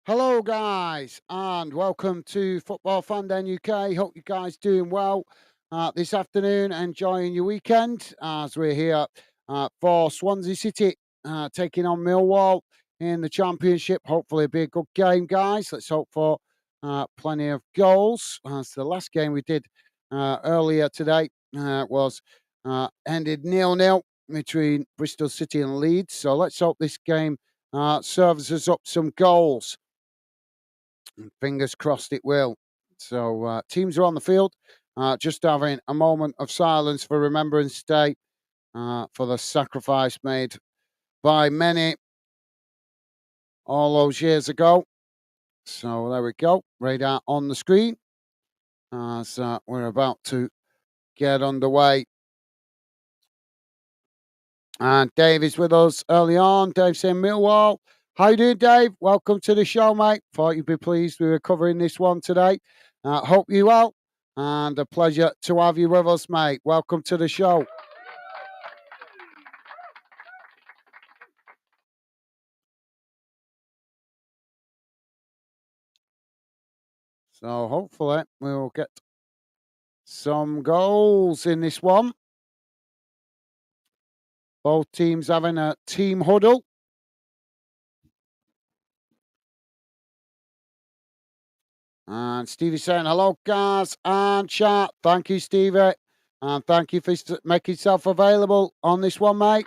Hello, guys, and welcome to Football Fan Den UK. Hope you guys doing well this afternoon, enjoying your weekend as we're here for Swansea City taking on Millwall in the Championship. Hopefully, it'll be a good game, guys. Let's hope for plenty of goals. As the last game we did earlier today was ended 0-0 between Bristol City and Leeds. So let's hope this game serves us up some goals. Fingers crossed it will. So teams are on the field. Just having a moment of silence for Remembrance Day for the sacrifice made by many all those years ago. So there we go. Radar on the screen as we're about to get underway. And Dave is with us early on. Dave saying Millwall. How you doing, Dave? Welcome to the show, mate. Thought you'd be pleased we were covering this one today. Hope you well. And a pleasure to have you with us, mate. Welcome to the show. So hopefully we'll get some goals in this one. Both teams having a team huddle. And Stevie saying, hello, guys and chat. Thank you, Stevie. And thank you for making yourself available on this one, mate.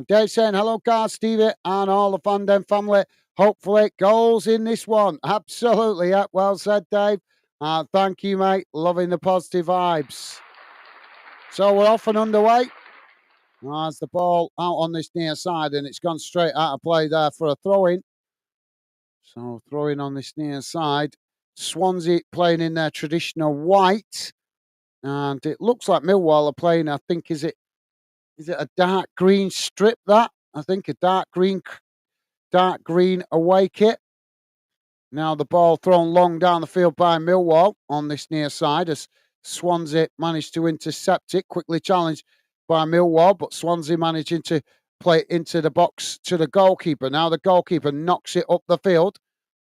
Dave saying, hello, guys, Stevie, and all the Fandom family. Hopefully, goals in this one. Absolutely. Yeah, well said, Dave. Thank you, mate. Loving the positive vibes. So we're off and underway. As the ball out on this near side, and it's gone straight out of play there for a throw in. So throwing on this near side. Swansea playing in their traditional white. And it looks like Millwall are playing, I think, is it a dark green strip that? I think a dark green away kit. Now the ball thrown long down the field by Millwall on this near side as Swansea managed to intercept it, quickly challenged by Millwall, but Swansea managing to play it into the box to the goalkeeper. Now the goalkeeper knocks it up the field.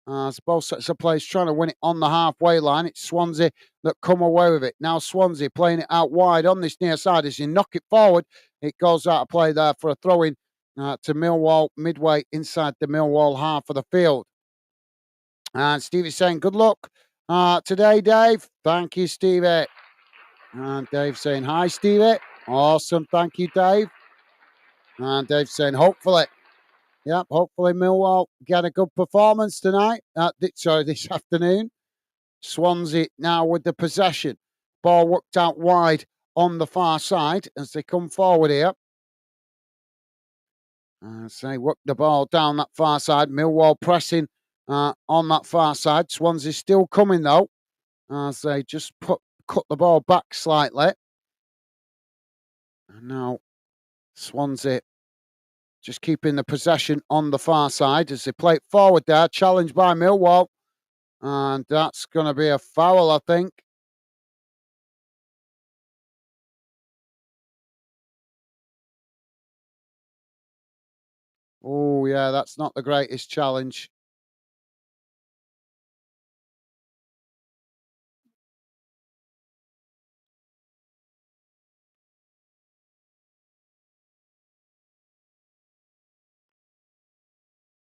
As both sets of players trying to win it on the halfway line. It's Swansea that come away with it. Now Swansea playing it out wide on this near side. As you knock it forward, it goes out of play there for a throw-in to Millwall midway inside the Millwall half of the field. And Stevie's saying, good luck today, Dave. Thank you, Stevie. And Dave saying, hi, Stevie. Awesome. Thank you, Dave. And Dave saying, hopefully. Yep, hopefully Millwall get a good performance tonight. This afternoon. Swansea now with the possession. Ball worked out wide on the far side as they come forward here. Say, work the ball down that far side. Millwall pressing on that far side. Swansea still coming though, as they just cut the ball back slightly. And now Swansea just keeping the possession on the far side as they play it forward there. Challenged by Millwall. And that's going to be a foul, I think. Oh, yeah, that's not the greatest challenge.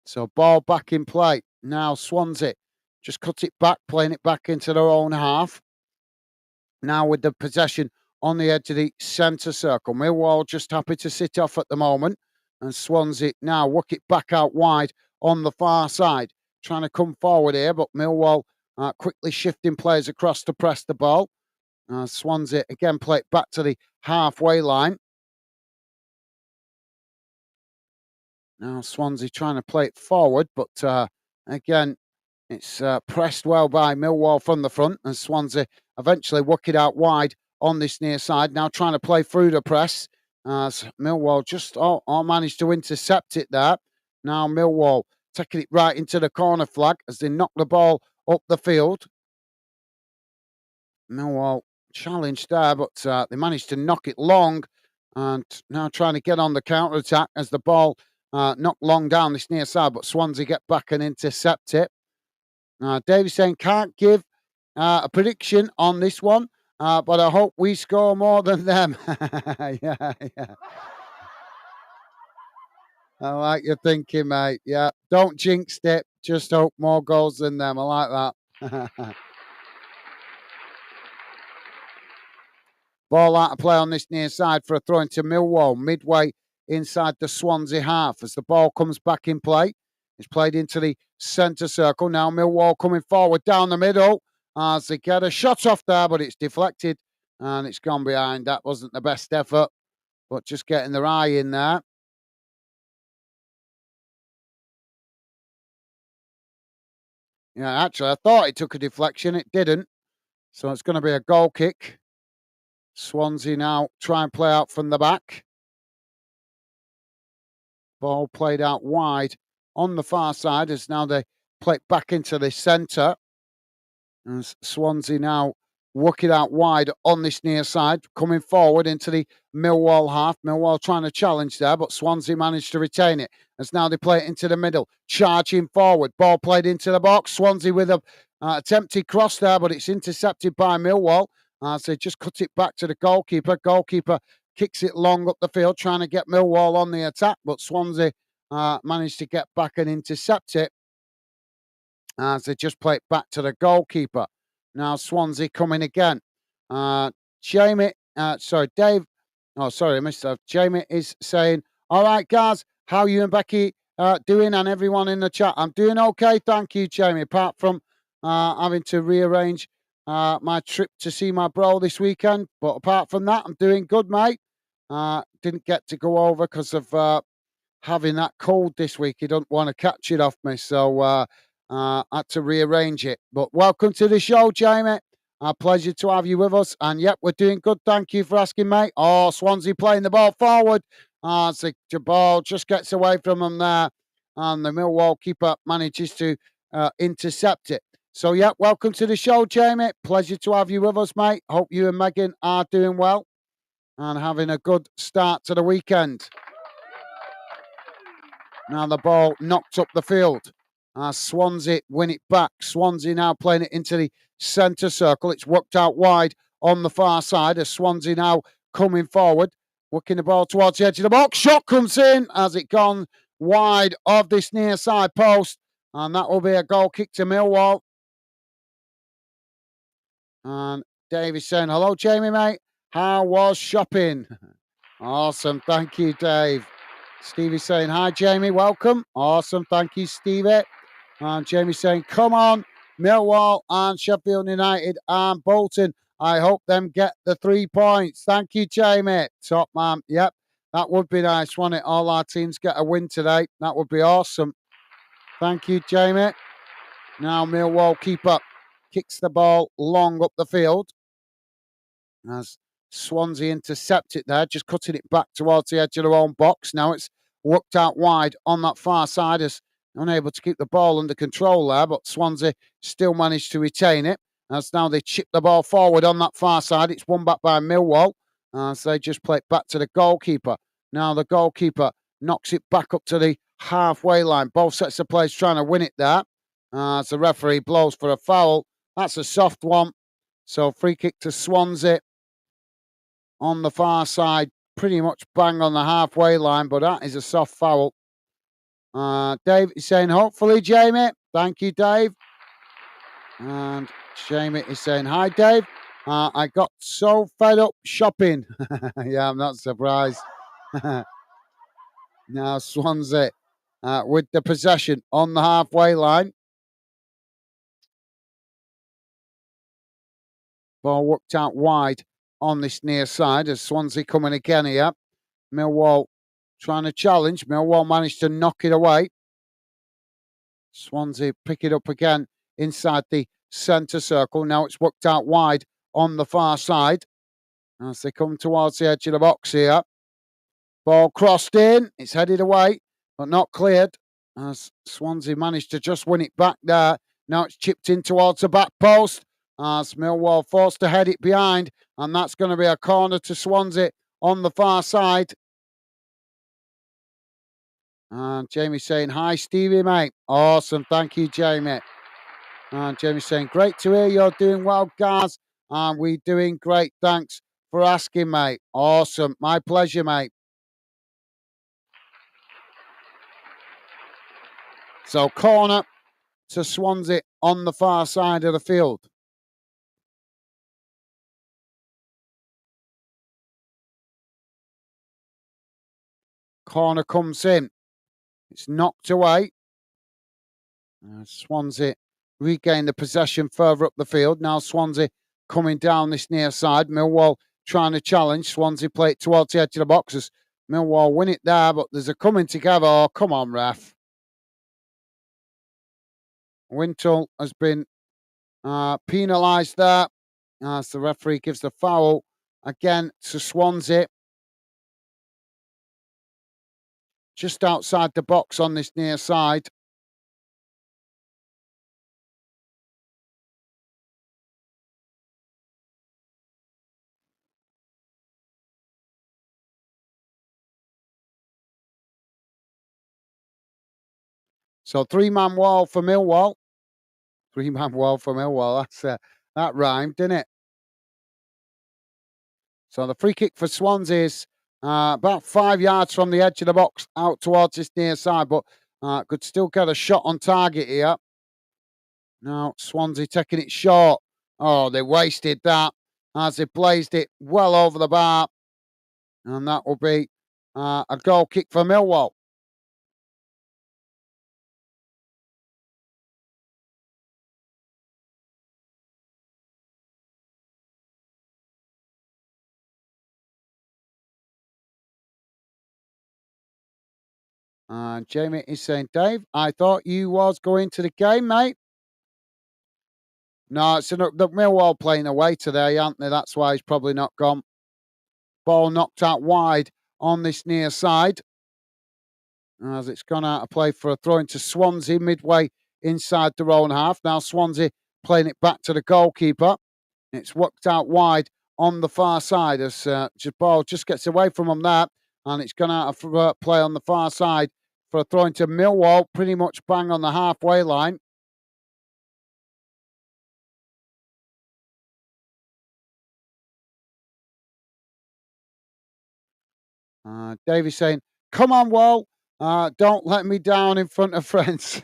So ball back in play. Now Swansea just cut it back, playing it back into their own half. Now with the possession on the edge of the centre circle. Millwall just happy to sit off at the moment. And Swansea now work it back out wide on the far side. Trying to come forward here, but Millwall quickly shifting players across to press the ball. Swansea again play it back to the halfway line. Now Swansea trying to play it forward, but again, it's pressed well by Millwall from the front, and Swansea eventually work it out wide on this near side. Now trying to play through the press, as Millwall just all managed to intercept it there. Now Millwall taking it right into the corner flag as they knock the ball up the field. Millwall challenged there, but they managed to knock it long, and now trying to get on the counter attack as the ball knocked long down this near side, but Swansea get back and intercept it. David saying can't give a prediction on this one, but I hope we score more than them. Yeah, yeah. I like your thinking, mate. Yeah, don't jinx it. Just hope more goals than them. I like that. Ball out of play on this near side for a throw into Millwall, midway inside the Swansea half. As the ball comes back in play, it's played into the centre circle. Now Millwall coming forward down the middle as they get a shot off there, but it's deflected and it's gone behind. That wasn't the best effort, but just getting their eye in there. Yeah, actually, I thought it took a deflection. It didn't. So it's going to be a goal kick. Swansea now try and play out from the back. Ball played out wide on the far side as now they play it back into the centre. As Swansea now work it out wide on this near side, coming forward into the Millwall half. Millwall trying to challenge there, but Swansea managed to retain it. As now they play it into the middle, charging forward. Ball played into the box. Swansea with a attempted cross there, but it's intercepted by Millwall. So they just cut it back to the goalkeeper. Goalkeeper kicks it long up the field, trying to get Millwall on the attack, but Swansea managed to get back and intercept it as they just play it back to the goalkeeper. Now Swansea coming again. Jamie, Dave. Oh, sorry, I missed that. Jamie is saying, all right, guys, how you and Becky doing and everyone in the chat? I'm doing okay, thank you, Jamie, apart from having to rearrange my trip to see my bro this weekend. But apart from that, I'm doing good, mate. Didn't get to go over because of having that cold this week. He doesn't want to catch it off me, so had to rearrange it. But welcome to the show, Jamie. A pleasure to have you with us. And yep, we're doing good. Thank you for asking, mate. Oh, Swansea playing the ball forward. So the ball just gets away from them there. And the Millwall keeper manages to intercept it. So, yeah, welcome to the show, Jamie. Pleasure to have you with us, mate. Hope you and Megan are doing well and having a good start to the weekend. Now the ball knocked up the field. Swansea win it back. Swansea now playing it into the centre circle. It's worked out wide on the far side as Swansea now coming forward, working the ball towards the edge of the box. Shot comes in as it gone wide of this near side post. And that will be a goal kick to Millwall. And Dave is saying, hello, Jamie, mate. How was shopping? Awesome. Thank you, Dave. Stevie's saying, hi, Jamie. Welcome. Awesome. Thank you, Stevie. And Jamie saying, come on, Millwall and Sheffield United and Bolton. I hope them get the 3 points. Thank you, Jamie. Top man. Yep. That would be nice, wouldn't it? All our teams get a win today. That would be awesome. Thank you, Jamie. Now Millwall keeper kicks the ball long up the field as Swansea intercept it there, just cutting it back towards the edge of their own box. Now it's worked out wide on that far side as unable to keep the ball under control there, but Swansea still managed to retain it. As now they chip the ball forward on that far side. It's won back by Millwall as they just play it back to the goalkeeper. Now the goalkeeper knocks it back up to the halfway line. Both sets of players trying to win it there. As the referee blows for a foul. That's a soft one. So free kick to Swansea on the far side, pretty much bang on the halfway line, but that is a soft foul. Dave is saying, hopefully, Jamie. Thank you, Dave. And Jamie is saying, hi, Dave. I got so fed up shopping. Yeah, I'm not surprised. Now Swansea with the possession on the halfway line. Ball worked out wide on this near side as Swansea coming again here. Millwall trying to challenge. Millwall managed to knock it away. Swansea pick it up again inside the centre circle. Now it's worked out wide on the far side as they come towards the edge of the box here. Ball crossed in. It's headed away, but not cleared as Swansea managed to just win it back there. Now it's chipped in towards the back post. as Millwall forced to head it behind, and that's going to be a corner to Swansea on the far side. And Jamie saying, hi, Stevie, mate. Awesome. Thank you, Jamie. And Jamie saying, great to hear you're doing well, guys. And we doing great. Thanks for asking, mate. Awesome. My pleasure, mate. So corner to Swansea on the far side of the field. Corner comes in. It's knocked away. Swansea regain the possession further up the field. Now Swansea coming down this near side. Millwall trying to challenge. Swansea play it towards the edge of the boxes. Millwall win it there, but there's a coming together. Oh, come on, ref. Wintle has been penalised there as the referee gives the foul again to Swansea. Just outside the box on this near side. So 3-man wall for Millwall. 3-man wall for Millwall. That rhymed, didn't it? So the free kick for Swansea is about 5 yards from the edge of the box out towards this near side, but could still get a shot on target here. Now Swansea taking it short. Oh, they wasted that as they blazed it well over the bar. And that will be a goal kick for Millwall. And Jamie is saying, Dave, I thought you was going to the game, mate. No, it's the Millwall playing away today, aren't they? That's why he's probably not gone. Ball knocked out wide on this near side. As it's gone out of play for a throw into Swansea midway inside their own half. Now Swansea playing it back to the goalkeeper. It's worked out wide on the far side as ball just gets away from them there. And it's gone out of play on the far side for a throw into Millwall, pretty much bang on the halfway line. Davey saying, come on, Wall. Don't let me down in front of friends.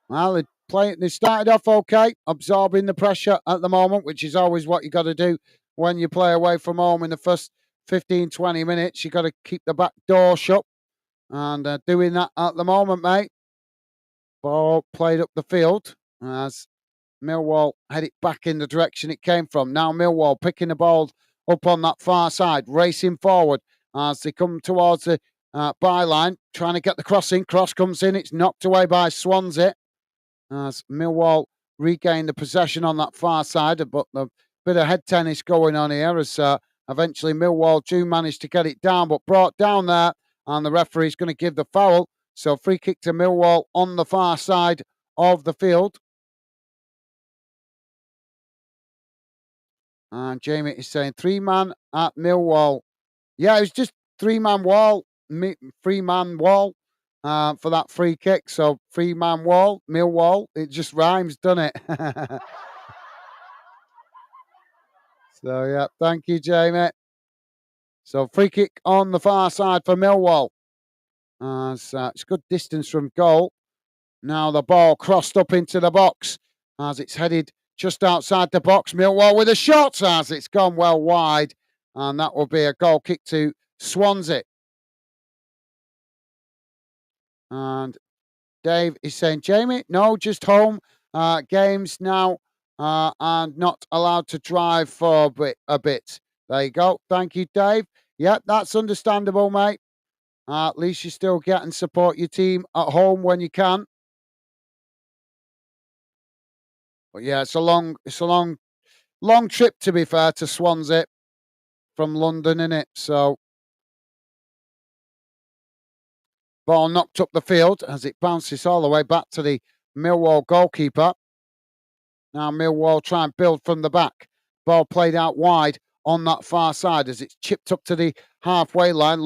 Well, they started off okay, absorbing the pressure at the moment, which is always what you got to do when you play away from home in the first 15, 20 minutes. You got to keep the back door shut, and doing that at the moment, mate. Ball played up the field as Millwall headed back in the direction it came from. Now Millwall picking the ball up on that far side, racing forward as they come towards the byline, trying to get the cross in. Cross comes in, it's knocked away by Swansea as Millwall regain the possession on that far side, but a bit of head tennis going on here as eventually Millwall do manage to get it down, but brought down there, and the referee's going to give the foul. So free kick to Millwall on the far side of the field. And Jamie is saying 3-man at Millwall. Yeah, it was just 3-man wall, 3-man wall for that free kick. So 3-man wall, Millwall. It just rhymes, doesn't it? So yeah, thank you, Jamie. So free kick on the far side for Millwall. It's good distance from goal. Now the ball crossed up into the box as it's headed just outside the box. Millwall with a shot as it's gone well wide. And that will be a goal kick to Swansea. And Dave is saying, Jamie, no, just home games now and not allowed to drive for a bit. There you go. Thank you, Dave. Yep, that's understandable, mate. At least you still get and support your team at home when you can. But yeah, it's a long trip, to be fair, to Swansea from London, innit? So ball knocked up the field as it bounces all the way back to the Millwall goalkeeper. Now Millwall try and build from the back. Ball played out wide on that far side as it's chipped up to the halfway line.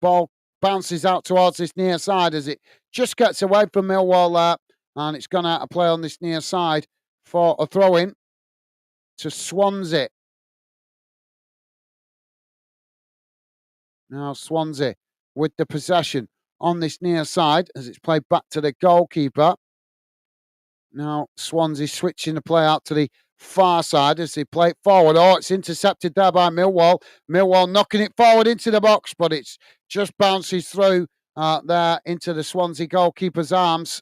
Ball bounces out towards this near side as it just gets away from Millwall there. And it's gone out of play on this near side for a throw-in to Swansea. Now Swansea with the possession on this near side as it's played back to the goalkeeper. Now Swansea switching the play out to the far side as they play it forward. Oh, it's intercepted there by Millwall. Millwall knocking it forward into the box, but it's just bounces through there into the Swansea goalkeeper's arms.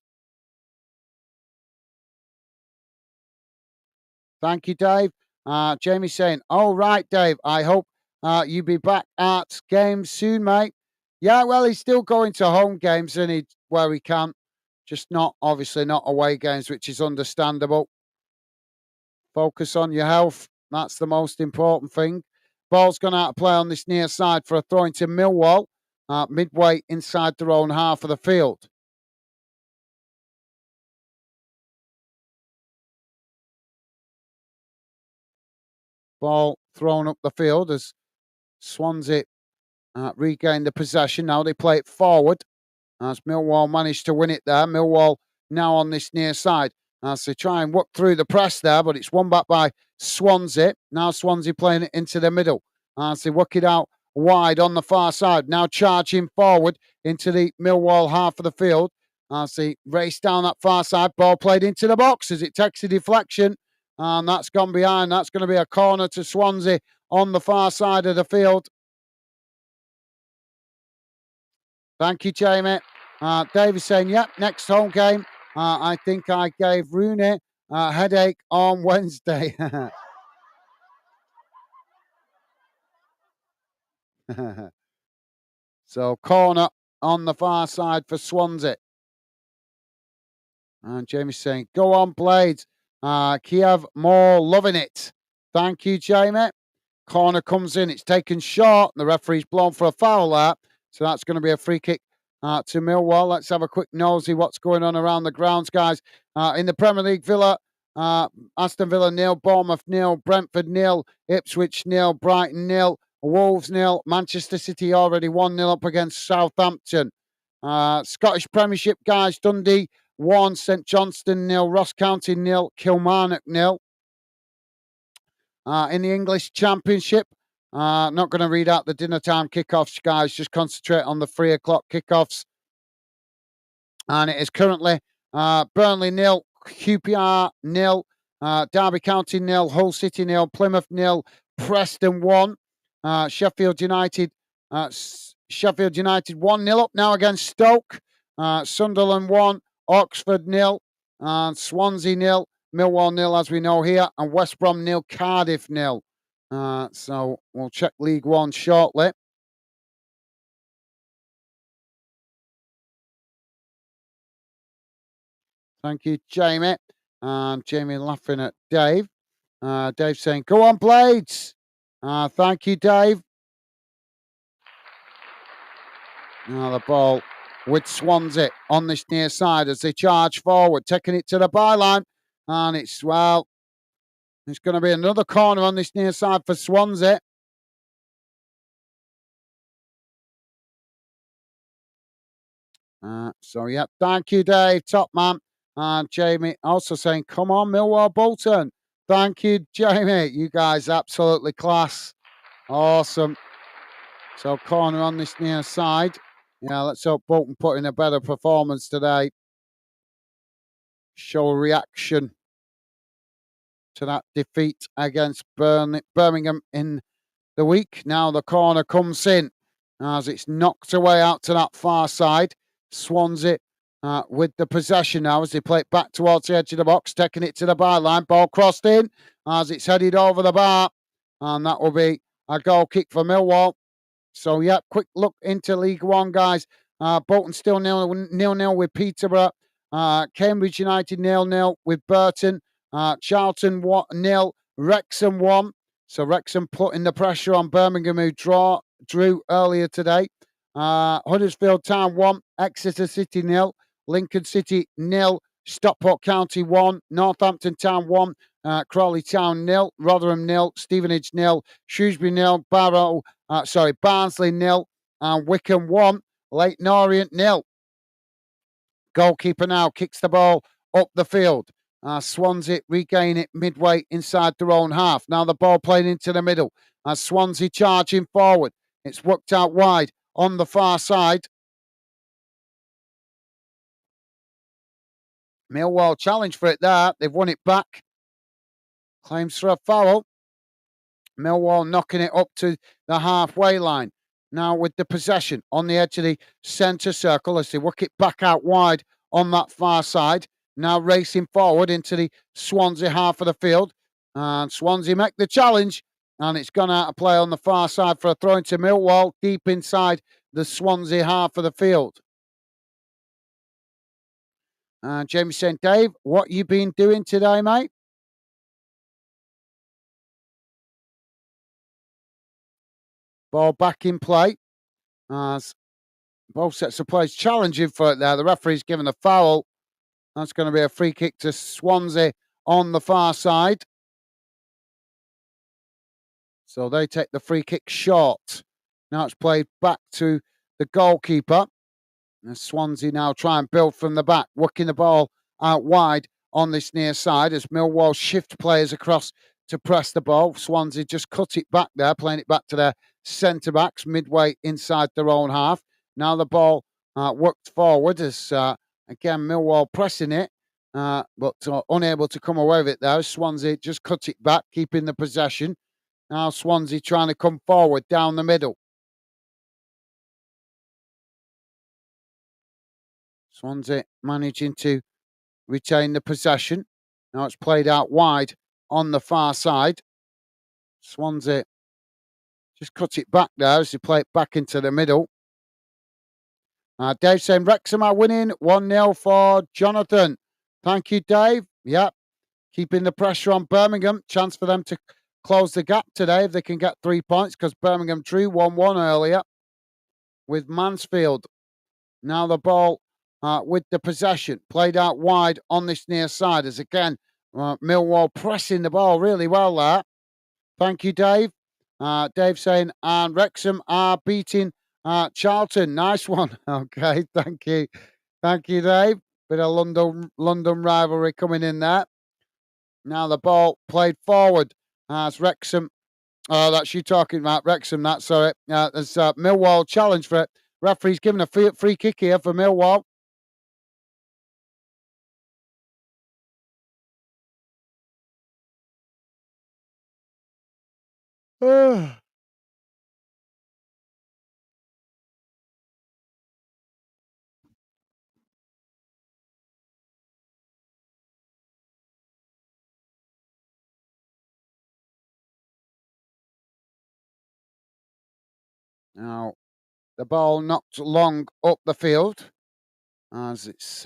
Thank you, Dave. Jamie saying, "Oh, right, Dave. I hope you be back at games soon, mate." Yeah, well, he's still going to home games, and he where he can, just not obviously not away games, which is understandable. Focus on your health. That's the most important thing. Ball's gone out of play on this near side for a throw into Millwall, midway inside their own half of the field. Ball thrown up the field as Swansea regain the possession. Now they play it forward as Millwall managed to win it there. Millwall now on this near side as they try and work through the press there, but it's won back by Swansea. Now Swansea playing it into the middle as they work it out wide on the far side. Now charging forward into the Millwall half of the field as they race down that far side. Ball played into the box as it takes a deflection, and that's gone behind. That's going to be a corner to Swansea on the far side of the field. Thank you, Jamie. Dave is saying, yep, next home game. I think I gave Rooney a headache on Wednesday. So, corner on the far side for Swansea. And Jamie's saying, go on, Blades. Kiev more loving it. Thank you, Jamie. Corner comes in. It's taken short. The referee's blown for a foul there. So that's going to be a free kick to Millwall. Let's have a quick nosy what's going on around the grounds, guys. In the Premier League, Aston Villa 0, Bournemouth 0, Brentford 0, Ipswich 0, Brighton 0, Wolves 0, Manchester City already 1-0 up against Southampton. Scottish Premiership, guys, Dundee 1, St Johnstone 0, Ross County 0, Kilmarnock 0. In the English Championship, not going to read out the dinner time kickoffs, guys. Just concentrate on the 3 o'clock kickoffs. And it is currently Burnley 0, QPR 0, Derby County 0, Hull City 0, Plymouth 0, Preston 1, Sheffield United 1-0 up now against Stoke, Sunderland 1, Oxford 0, and Swansea 0, Millwall 0 as we know here, and West Brom 0, Cardiff 0. So we'll check League One shortly. Thank you, Jamie. And Jamie laughing at Dave. Dave saying, go on, Blades. Thank you, Dave. Now the ball with Swansea on this near side as they charge forward, taking it to the byline. And it's going to be another corner on this near side for Swansea. Yeah, thank you, Dave, top man. And Jamie also saying, come on, Millwall Bolton. Thank you, Jamie. You guys absolutely class. Awesome. So corner on this near side. Yeah, let's hope Bolton put in a better performance today. Show a reaction to that defeat against Birmingham in the week. Now the corner comes in as it's knocked away out to that far side. Swansea with the possession now as they play it back towards the edge of the box, taking it to the byline. Ball crossed in as it's headed over the bar. And that will be a goal kick for Millwall. So, yeah, quick look into League One, guys. Bolton still 0-0 with Peterborough. Cambridge United 0-0 with Burton. Charlton 0, Wrexham 1. So Wrexham putting the pressure on Birmingham, who drew earlier today. Huddersfield Town 1, Exeter City 0, Lincoln City 0, Stockport County 1, Northampton Town 1, Crawley Town 0, Rotherham 0, Stevenage 0, Shrewsbury 0, Barnsley 0, and Wickham 1, Leyton Orient 0. Goalkeeper now kicks the ball up the field. Swansea regain it midway inside their own half. Now the ball playing into the middle. Swansea charging forward. It's worked out wide on the far side. Millwall challenge for it there. They've won it back. Claims for a foul. Millwall knocking it up to the halfway line. Now with the possession on the edge of the centre circle as they work it back out wide on that far side. Now racing forward into the Swansea half of the field. And Swansea make the challenge. And it's gone out of play on the far side for a throw into Millwall deep inside the Swansea half of the field. And Jamie saying, Dave, what you been doing today, mate? Ball back in play. As both sets of players challenging for it there. The referee's given a foul. That's going to be a free kick to Swansea on the far side. So they take the free kick short. Now it's played back to the goalkeeper. And Swansea now try and build from the back, working the ball out wide on this near side as Millwall shift players across to press the ball. Swansea just cut it back there, playing it back to their centre-backs midway inside their own half. Now the ball worked forward as, again, Millwall pressing it, but unable to come away with it there. Swansea just cut it back, keeping the possession. Now Swansea trying to come forward down the middle. Swansea managing to retain the possession. Now it's played out wide on the far side. Swansea just cut it back there as they play it back into the middle. Dave saying Wrexham are winning 1-0 for Jonathan. Thank you, Dave. Yep. Keeping the pressure on Birmingham. Chance for them to close the gap today if they can get 3 points because Birmingham drew 1-1 earlier with Mansfield. Now the ball with the possession played out wide on this near side as again Millwall pressing the ball really well there. Thank you, Dave. Dave saying, and Wrexham are beating Charlton. Nice one. Okay, thank you. Thank you, Dave. Bit of London rivalry coming in there. Now the ball played forward as Wrexham. That's you talking about Wrexham. That's sorry. There's Millwall challenge for it. Referee's giving a free kick here for Millwall. Now, the ball knocked long up the field as it's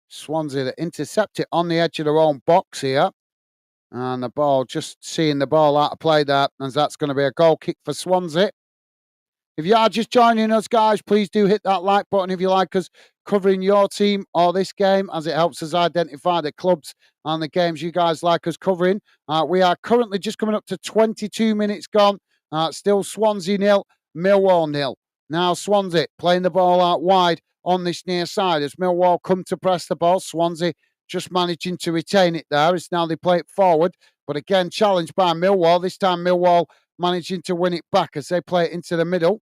Swansea that intercept it on the edge of their own box here. And the ball, just seeing the ball out of play there, as that's going to be a goal kick for Swansea. If you are just joining us, guys, please do hit that like button if you like us covering your team or this game, as it helps us identify the clubs and the games you guys like us covering. We are currently just coming up to 22 minutes gone. Still Swansea 0, Millwall 0. Now Swansea playing the ball out wide on this near side as Millwall come to press the ball. Swansea just managing to retain it there. It's now they play it forward, but again challenged by Millwall. This time Millwall managing to win it back as they play it into the middle.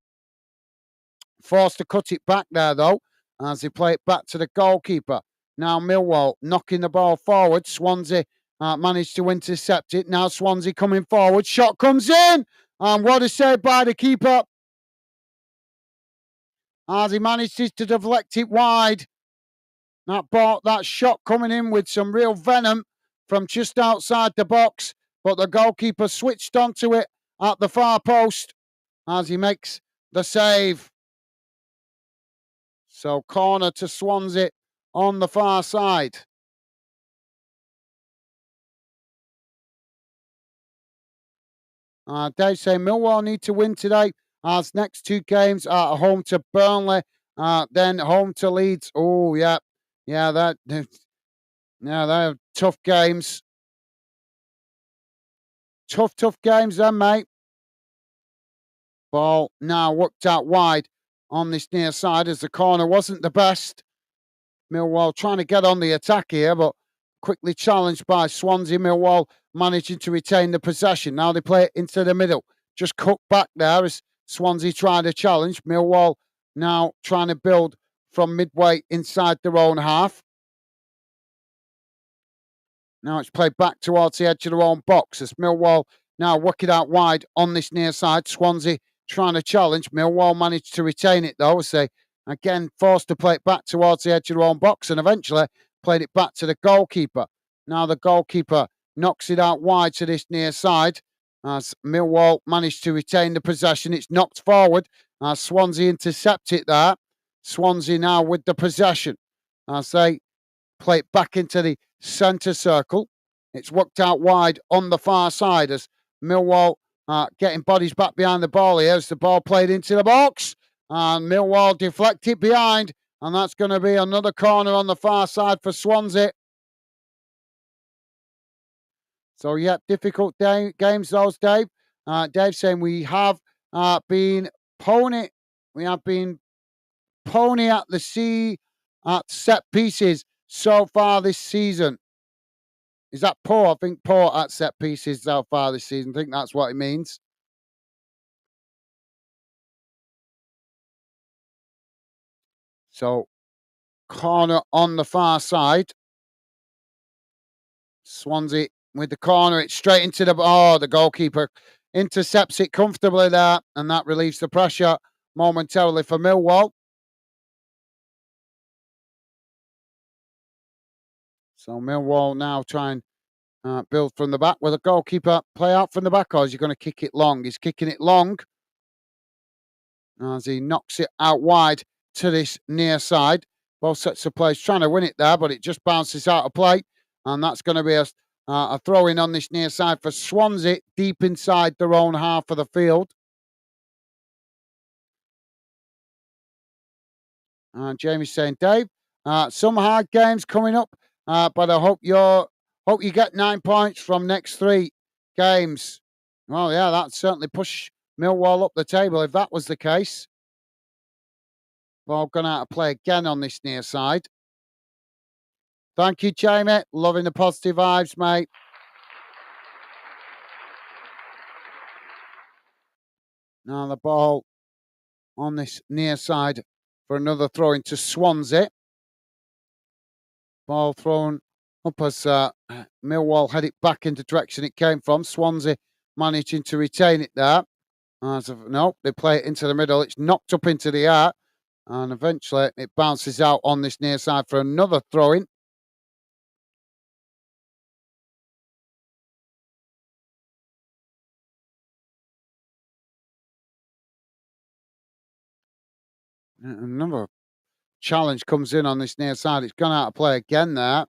Forced to cut it back there though as they play it back to the goalkeeper. Now Millwall knocking the ball forward. Swansea managed to intercept it. Now Swansea coming forward. Shot comes in. And what a save by the keeper. As he manages to deflect it wide. That shot coming in with some real venom from just outside the box. But the goalkeeper switched onto it at the far post as he makes the save. So corner to Swansea on the far side. Dave saying Millwall need to win today as next two games are home to Burnley, then home to Leeds. Oh, yeah. Yeah, Now they have tough games. Tough games then, mate. Ball now worked out wide on this near side as the corner wasn't the best. Millwall trying to get on the attack here, but quickly challenged by Swansea. Millwall managing to retain the possession. Now they play it into the middle. Just cut back there as Swansea tried to challenge. Millwall now trying to build from midway inside their own half. Now it's played back towards the edge of their own box as Millwall now working out wide on this near side. Swansea trying to challenge. Millwall managed to retain it though as they again forced to play it back towards the edge of their own box and eventually played it back to the goalkeeper. Now the goalkeeper knocks it out wide to this near side as Millwall managed to retain the possession. It's knocked forward as Swansea intercept it there. Swansea now with the possession as they play it back into the centre circle. It's worked out wide on the far side as Millwall getting bodies back behind the ball here as the ball played into the box. And Millwall deflect it behind. And that's going to be another corner on the far side for Swansea. So, yeah, difficult games those, Dave. Dave saying we have been pony. We have been pony at the sea at set pieces so far this season. Is that poor? I think poor at set pieces so far this season. I think that's what it means. So, corner on the far side. Swansea with the corner. It's straight into the goalkeeper intercepts it comfortably there, and that relieves the pressure momentarily for Millwall. So Millwall now try and build from the back. Will the goalkeeper play out from the back, or is he going to kick it long? He's kicking it long as he knocks it out wide to this near side. Both sets of players trying to win it there, but it just bounces out of play. And that's going to be a throw in on this near side for Swansea, deep inside their own half of the field. Jamie's saying, Dave, some hard games coming up, but I hope you get 9 points from next 3 games. Well, yeah, that'd certainly push Millwall up the table if that was the case. Ball gone out of play again on this near side. Thank you, Jamie. Loving the positive vibes, mate. Now the ball on this near side for another throw into Swansea. Ball thrown up as Millwall head it back into the direction it came from. Swansea managing to retain it there. No, they play it into the middle. It's knocked up into the air. And eventually it bounces out on this near side for another throw-in. Another challenge comes in on this near side. It's gone out of play again there.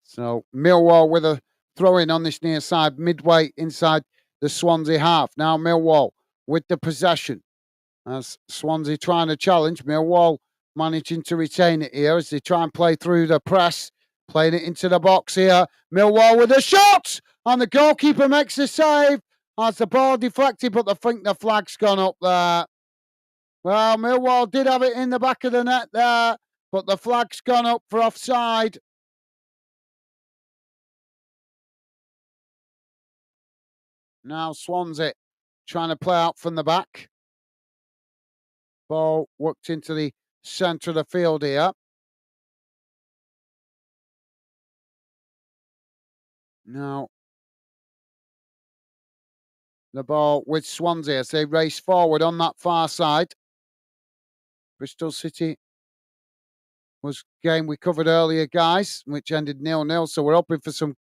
So Millwall with a throw-in on this near side, midway inside the Swansea half. Now Millwall with the possession. As Swansea trying to challenge, Millwall managing to retain it here as they try and play through the press. Playing it into the box here. Millwall with a shot! And the goalkeeper makes the save as the ball deflected, but I think the flag's gone up there. Well, Millwall did have it in the back of the net there, but the flag's gone up for offside. Now Swansea trying to play out from the back. Ball worked into the centre of the field here. Now the ball with Swansea as they race forward on that far side. Bristol City was game we covered earlier, guys, which ended 0-0. So we're hoping for some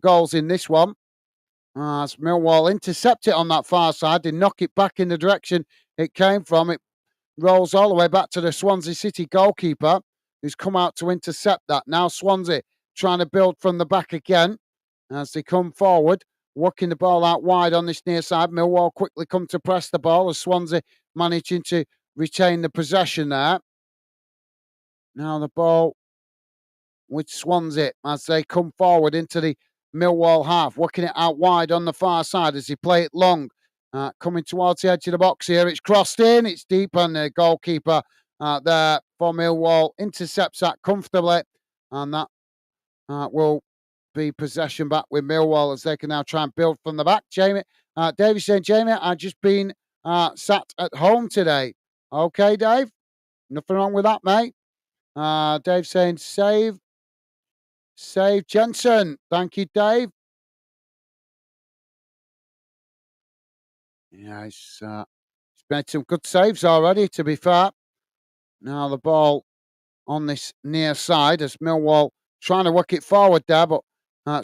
goals in this one. As Millwall intercept it on that far side, they knock it back in the direction it came from. It rolls all the way back to the Swansea City goalkeeper, who's come out to intercept that. Now Swansea trying to build from the back again as they come forward, working the ball out wide on this near side. Millwall quickly come to press the ball as Swansea managing to retain the possession there. Now the ball with Swansea as they come forward into the Millwall half, working it out wide on the far side as they play it long. Coming towards the edge of the box here. It's crossed in, it's deep, and the goalkeeper there for Millwall intercepts that comfortably, and that will be possession back with Millwall as they can now try and build from the back. Jamie, Davey saying, Jamie, I've just been sat at home today. Okay, Dave, nothing wrong with that, mate. Dave saying, save Jensen. Thank you, Dave. Yeah, he's made some good saves already, to be fair. Now the ball on this near side as Millwall trying to work it forward there, but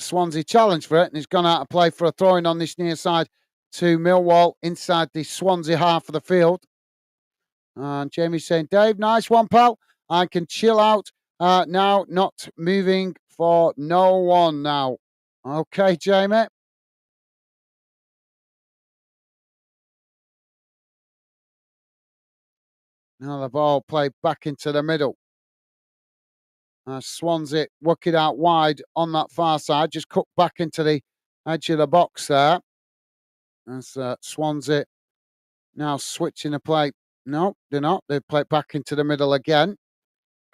Swansea challenged for it and he's gone out of play for a throw-in on this near side to Millwall inside the Swansea half of the field. And Jamie's saying, Dave, nice one, pal. I can chill out now, not moving for no one now. Okay, Jamie. Now the ball played back into the middle. Swansea work it out wide on that far side, just cut back into the edge of the box there. As Swansea now switching the play. No, they're not. They play it back into the middle again.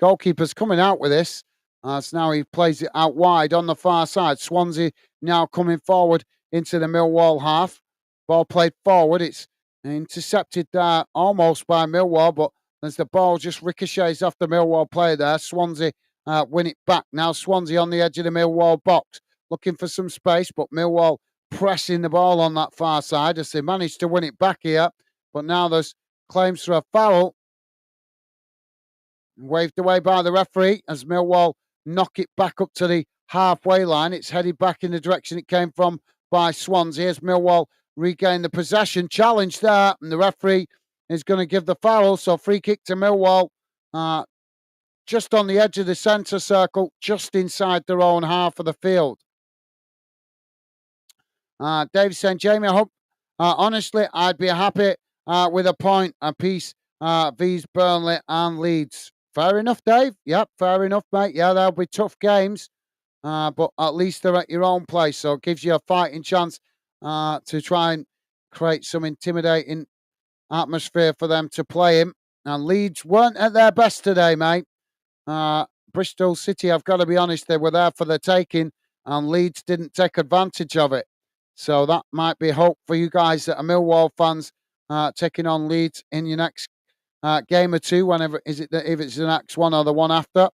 Goalkeeper's coming out with this. So now he plays it out wide on the far side. Swansea now coming forward into the Millwall half. Ball played forward. It's intercepted there almost by Millwall, but as the ball just ricochets off the Millwall player there, Swansea win it back. Now Swansea on the edge of the Millwall box, looking for some space, but Millwall pressing the ball on that far side as they managed to win it back here. But now there's claims for a foul. Waved away by the referee as Millwall knock it back up to the halfway line. It's headed back in the direction it came from by Swansea as Millwall regain the possession. Challenge there, and the referee is going to give the foul. So free kick to Millwall, just on the edge of the centre circle, just inside their own half of the field. Dave saying, Jamie, I hope, honestly, I'd be happy with a point apiece vs Burnley and Leeds. Fair enough, Dave. Yep, fair enough, mate. Yeah, they'll be tough games, but at least they're at your own place, so it gives you a fighting chance to try and create some intimidating atmosphere for them to play in. And Leeds weren't at their best today, mate. Bristol City, I've got to be honest, they were there for the taking, and Leeds didn't take advantage of it. So that might be hope for you guys that are Millwall fans taking on Leeds in your next game or two, whenever is it if it's the next one or the one after.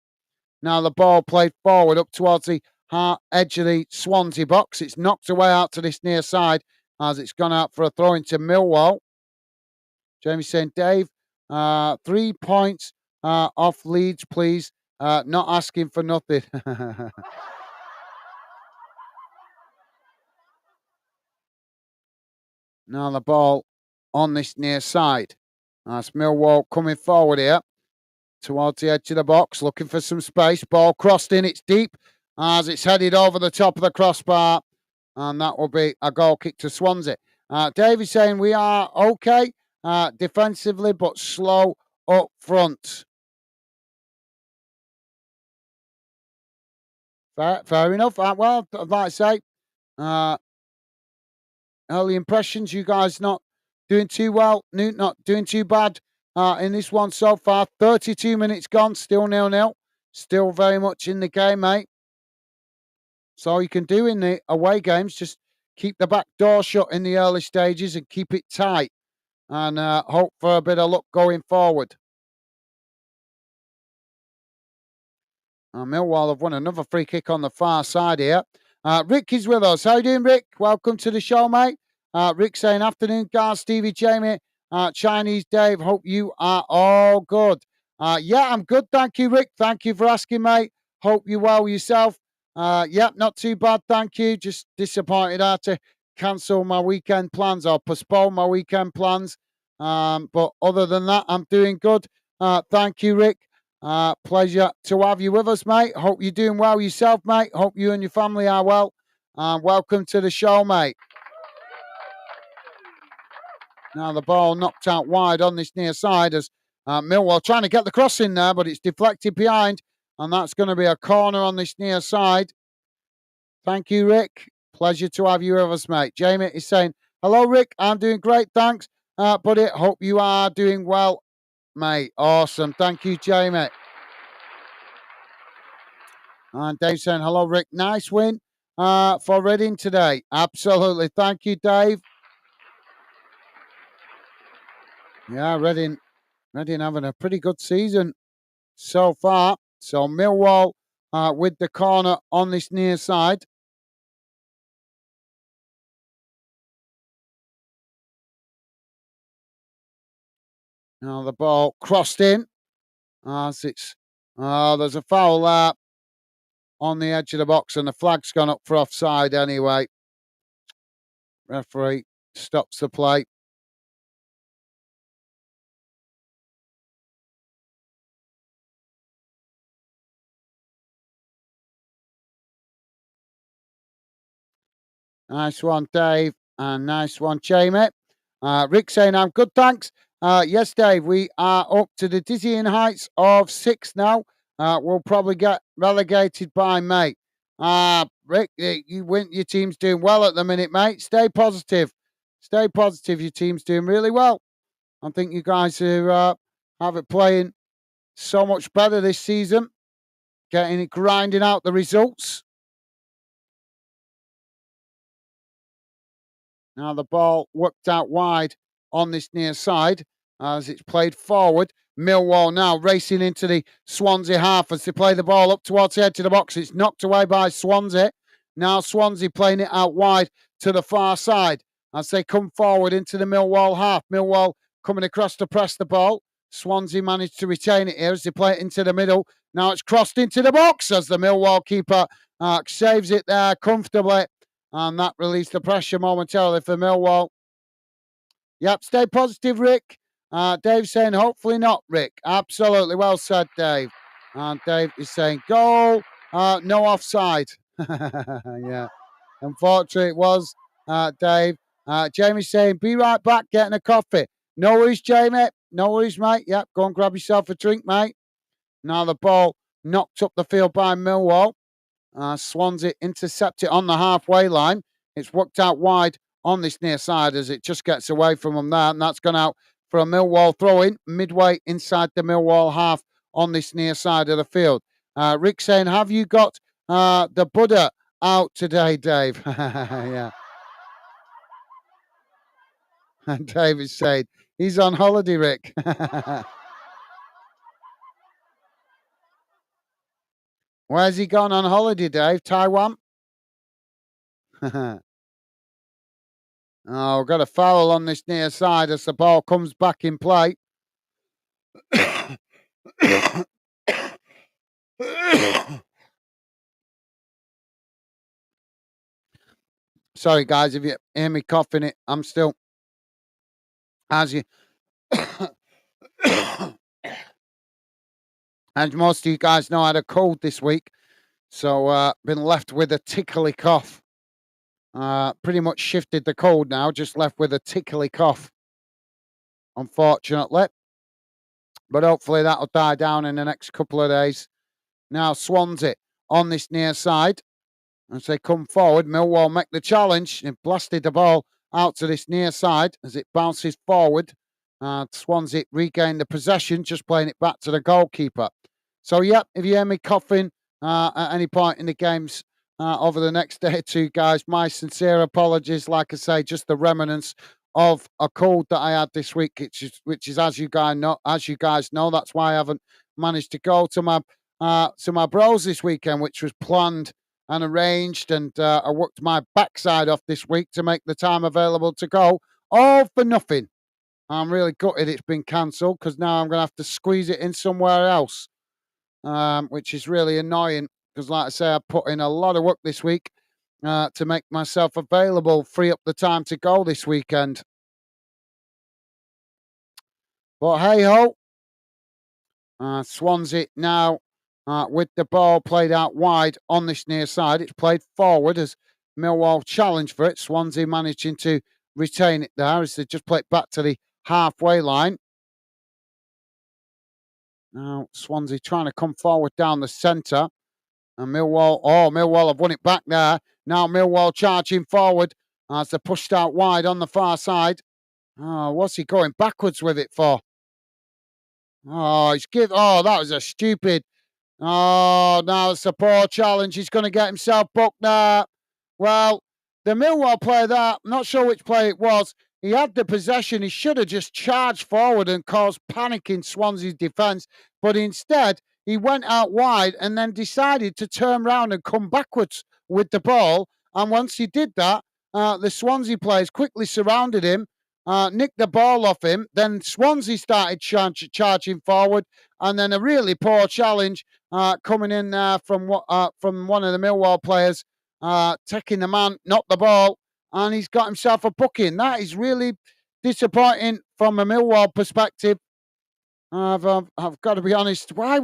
Now the ball played forward up towards the edge of the Swansea box. It's knocked away out to this near side as it's gone out for a throw into Millwall. Jamie's saying, Dave, 3 points off Leeds, please. Not asking for nothing. Now the ball on this near side. That's Millwall coming forward here towards the edge of the box, looking for some space. Ball crossed in, it's deep as it's headed over the top of the crossbar, and that will be a goal kick to Swansea. David's saying we are okay defensively, but slow up front. Fair enough. Well, I'd like to say, early impressions, you guys not doing too well, not doing too bad in this one so far. 32 minutes gone, still 0-0. Still very much in the game, mate. So all you can do in the away games, just keep the back door shut in the early stages and keep it tight and hope for a bit of luck going forward. Millwall have won another free kick on the far side here. Rick is with us. How you doing, Rick? Welcome to the show, mate. Rick saying, afternoon, guys, Stevie, Jamie, Chinese Dave. Hope you are all good. Yeah, I'm good. Thank you, Rick. Thank you for asking, mate. Hope you're well yourself. Yeah, not too bad. Thank you. Just disappointed I had to cancel my weekend plans or postpone my weekend plans. But other than that, I'm doing good. Thank you, Rick. Pleasure to have you with us, mate. Hope you're doing well yourself, mate. Hope you and your family are well. Welcome to the show, mate. Now the ball knocked out wide on this near side as Millwall trying to get the cross in there, but it's deflected behind, and that's going to be a corner on this near side. Thank you, Rick. Pleasure to have you with us, mate. Jamie is saying, hello, Rick. I'm doing great, thanks. Buddy, hope you are doing well, mate. Awesome. Thank you, Jamie. And Dave saying, hello, Rick. Nice win for Reading today. Absolutely. Thank you, Dave. Yeah, Reading having a pretty good season so far. So Millwall with the corner on this near side. Now the ball crossed in. As it's there's a foul there on the edge of the box, and the flag's gone up for offside anyway. Referee stops the play. Nice one, Dave, and nice one, Jamie. Rick saying, I'm good, thanks. Yes, Dave, we are up to the dizzying heights of 6 now. We'll probably get relegated by May. Rick, your team's doing well at the minute, mate. Stay positive. Stay positive. Your team's doing really well. I think you guys are have it playing so much better this season, grinding out the results. Now the ball worked out wide on this near side as it's played forward. Millwall now racing into the Swansea half as they play the ball up towards the edge of the box. It's knocked away by Swansea. Now Swansea playing it out wide to the far side as they come forward into the Millwall half. Millwall coming across to press the ball. Swansea managed to retain it here as they play it into the middle. Now it's crossed into the box as the Millwall keeper saves it there comfortably. And that released the pressure momentarily for Millwall. Yep, stay positive, Rick. Dave's saying, hopefully not, Rick. Absolutely. Well said, Dave. And Dave is saying, goal, no offside. Yeah. Unfortunately, it was, Dave. Jamie's saying, be right back, getting a coffee. No worries, Jamie. No worries, mate. Yep, go and grab yourself a drink, mate. Now the ball knocked up the field by Millwall. Swansea intercept it on the halfway line. It's worked out wide on this near side as it just gets away from them there, and that's gone out for a Millwall throw-in midway inside the Millwall half on this near side of the field. Rick saying, have you got the Buddha out today, Dave? Yeah. And Dave is saying, he's on holiday, Rick. Where's he gone on holiday, Dave? Taiwan? Oh, we've got a foul on this near side as the ball comes back in play. Sorry, guys, if you hear me coughing it, I'm still, as you, as most of you guys know, I had a cold this week, so been left with a tickly cough. Pretty much shifted the cold now, just left with a tickly cough, unfortunately. But hopefully that'll die down in the next couple of days. Now Swansea on this near side. As they come forward, Millwall make the challenge and blasted the ball out to this near side as it bounces forward. Swansea regain the possession, just playing it back to the goalkeeper. So, yep, if you hear me coughing at any point in the games over the next day or two, guys, my sincere apologies. Like I say, just the remnants of a cold that I had this week, which is as you guys know, that's why I haven't managed to go to my bros this weekend, which was planned and arranged, and I worked my backside off this week to make the time available to go, all for nothing. I'm really gutted it's been cancelled because now I'm going to have to squeeze it in somewhere else, which is really annoying because, like I say, I put in a lot of work this week to make myself available, free up the time to go this weekend. But hey ho, Swansea now with the ball played out wide on this near side. It's played forward as Millwall challenged for it. Swansea managing to retain it there as they just play it back to the halfway line. Now Swansea trying to come forward down the centre. And Millwall have won it back there. Now Millwall charging forward as they're pushed out wide on the far side. Oh, what's he going backwards with it for? That was a stupid. Oh, now it's a poor challenge. He's going to get himself booked now. Well, the Millwall player there, I'm not sure which player it was. He had the possession. He should have just charged forward and caused panic in Swansea's defence. But instead, he went out wide and then decided to turn round and come backwards with the ball. And once he did that, the Swansea players quickly surrounded him, nicked the ball off him. Then Swansea started charging forward. And then a really poor challenge coming in from one of the Millwall players, taking the man, knocked the ball, and he's got himself a booking. That is really disappointing from a Millwall perspective. I've got to be honest. Why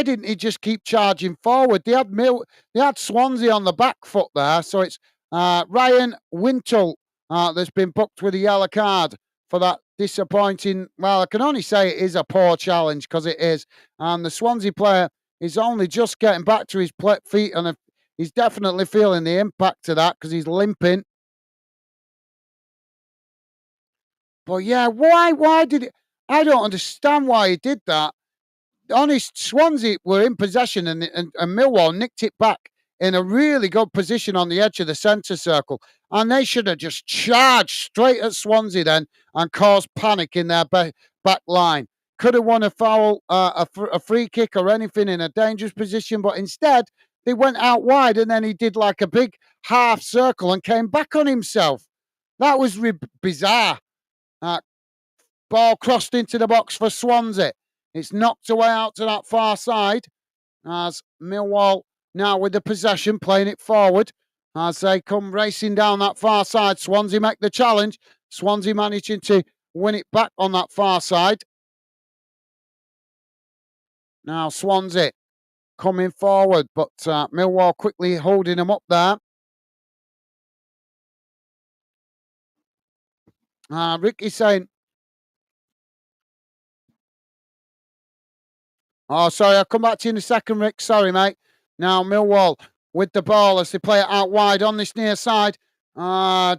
didn't he just keep charging forward? They had Swansea on the back foot there, so it's Ryan Wintle that's been booked with a yellow card for that disappointing. Well, I can only say it is a poor challenge because it is, and the Swansea player is only just getting back to his feet, and he's definitely feeling the impact of that because he's limping. But yeah, why did it? I don't understand why he did that. Honest, Swansea were in possession and Millwall nicked it back in a really good position on the edge of the centre circle. And they should have just charged straight at Swansea then and caused panic in their back line. Could have won a foul, a free kick or anything in a dangerous position, but instead they went out wide and then he did like a big half circle and came back on himself. That was bizarre. Ball crossed into the box for Swansea. It's knocked away out to that far side as Millwall now with the possession, playing it forward as they come racing down that far side. Swansea make the challenge. Swansea managing to win it back on that far side. Now Swansea coming forward, but Millwall quickly holding them up there. Ricky saying, oh, sorry, I'll come back to you in a second, Rick. Sorry, mate. Now Millwall with the ball as they play it out wide on this near side.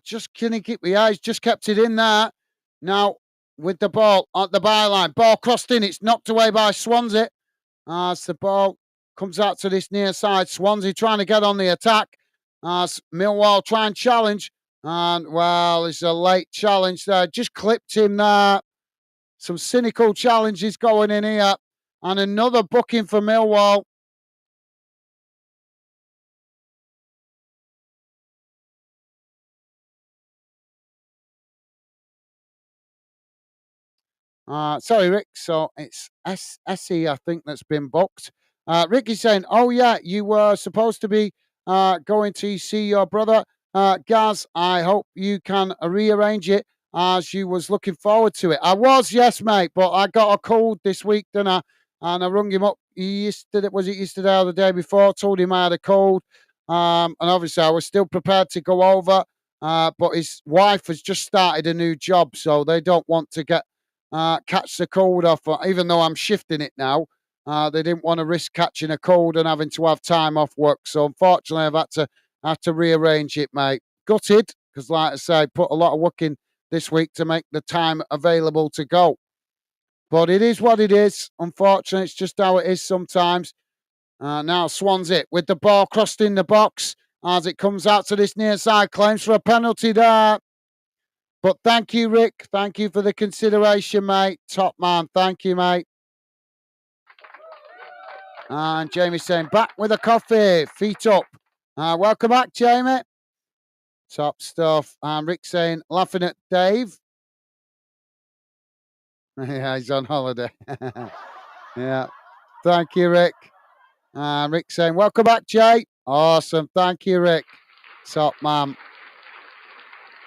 Just can he keep the eyes? Just kept it in there. Now with the ball at the byline. Ball crossed in. It's knocked away by Swansea. As the ball comes out to this near side. Swansea trying to get on the attack. As Millwall try and challenge. And, well, it's a late challenge there. Just clipped him there. Some cynical challenges going in here. And another booking for Millwall. Sorry, Rick. So it's Essie, I think, that's been booked. Ricky's saying, oh, yeah, you were supposed to be going to see your brother. Gaz, I hope you can rearrange it as you was looking forward to it. I was, yes, mate, but I got a cold this week, didn't I? And I rung him up yesterday. Was it yesterday or the day before? Told him I had a cold. And obviously, I was still prepared to go over. But his wife has just started a new job, so they don't want to catch the cold off. Even though I'm shifting it now, they didn't want to risk catching a cold and having to have time off work. So unfortunately, I've had to rearrange it, mate. Gutted because, like I say, put a lot of work in this week to make the time available to go. But it is what it is. Unfortunately, it's just how it is sometimes. Now Swansea with the ball crossed in the box as it comes out to this near side. Claims for a penalty there. But thank you, Rick. Thank you for the consideration, mate. Top man. Thank you, mate. And Jamie saying, back with a coffee. Feet up. Welcome back, Jamie. Top stuff. And Rick saying, laughing at Dave. Yeah, he's on holiday. Yeah. Thank you, Rick. Rick saying, welcome back, Jay. Awesome. Thank you, Rick. Top man.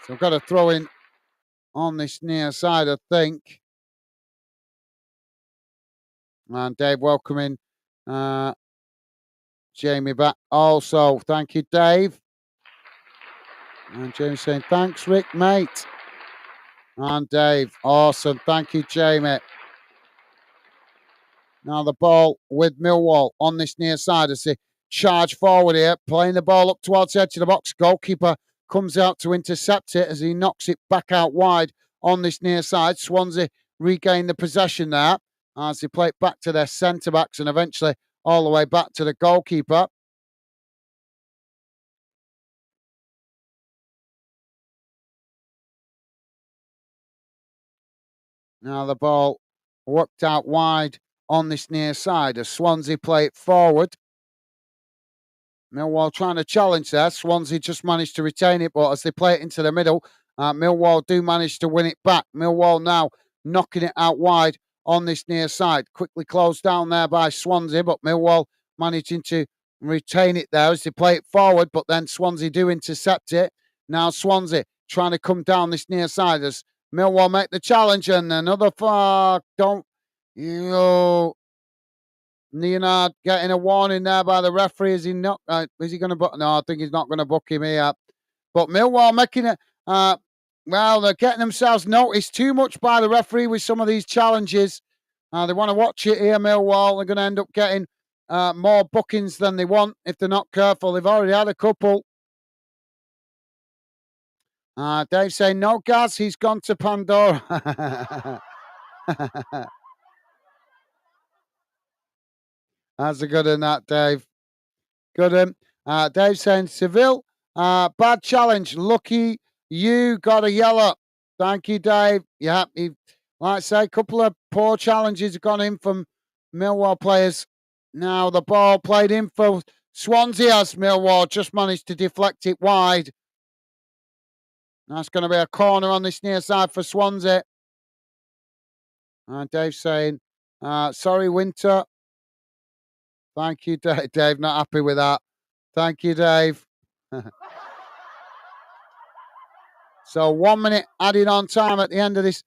So I've got to throw in on this near side, I think. And Dave welcoming Jamie back. Also, thank you, Dave. And Jamie saying, thanks, Rick, mate. And Dave, awesome. Thank you, Jamie. Now the ball with Millwall on this near side as they charge forward here, playing the ball up towards the edge of the box. Goalkeeper comes out to intercept it as he knocks it back out wide on this near side. Swansea regain the possession there as they play it back to their centre backs and eventually all the way back to the goalkeeper. Now the ball worked out wide on this near side as Swansea play it forward. Millwall trying to challenge there. Swansea just managed to retain it, but as they play it into the middle, Millwall do manage to win it back. Millwall now knocking it out wide on this near side. Quickly closed down there by Swansea, but Millwall managing to retain it there as they play it forward, but then Swansea do intercept it. Now Swansea trying to come down this near side as Millwall make the challenge and another far. Don't you know? Leonard getting a warning there by the referee. Is he not? Is he going to book? No, I think he's not going to book him here. But Millwall making it. Well, they're getting themselves noticed too much by the referee with some of these challenges. They want to watch it here, Millwall. They're going to end up getting more bookings than they want if they're not careful. They've already had a couple. Dave saying, no, Gaz, he's gone to Pandora. That's a good one, that, Dave. Good one. Dave saying, Seville, bad challenge. Lucky you got a yellow. Thank you, Dave. Yeah, like I say, a couple of poor challenges have gone in from Millwall players. Now the ball played in for Swansea as Millwall just managed to deflect it wide. That's going to be a corner on this near side for Swansea. Dave saying, sorry, Winter. Thank you, Dave. Dave, not happy with that. Thank you, Dave. So 1 minute added on time at the end of this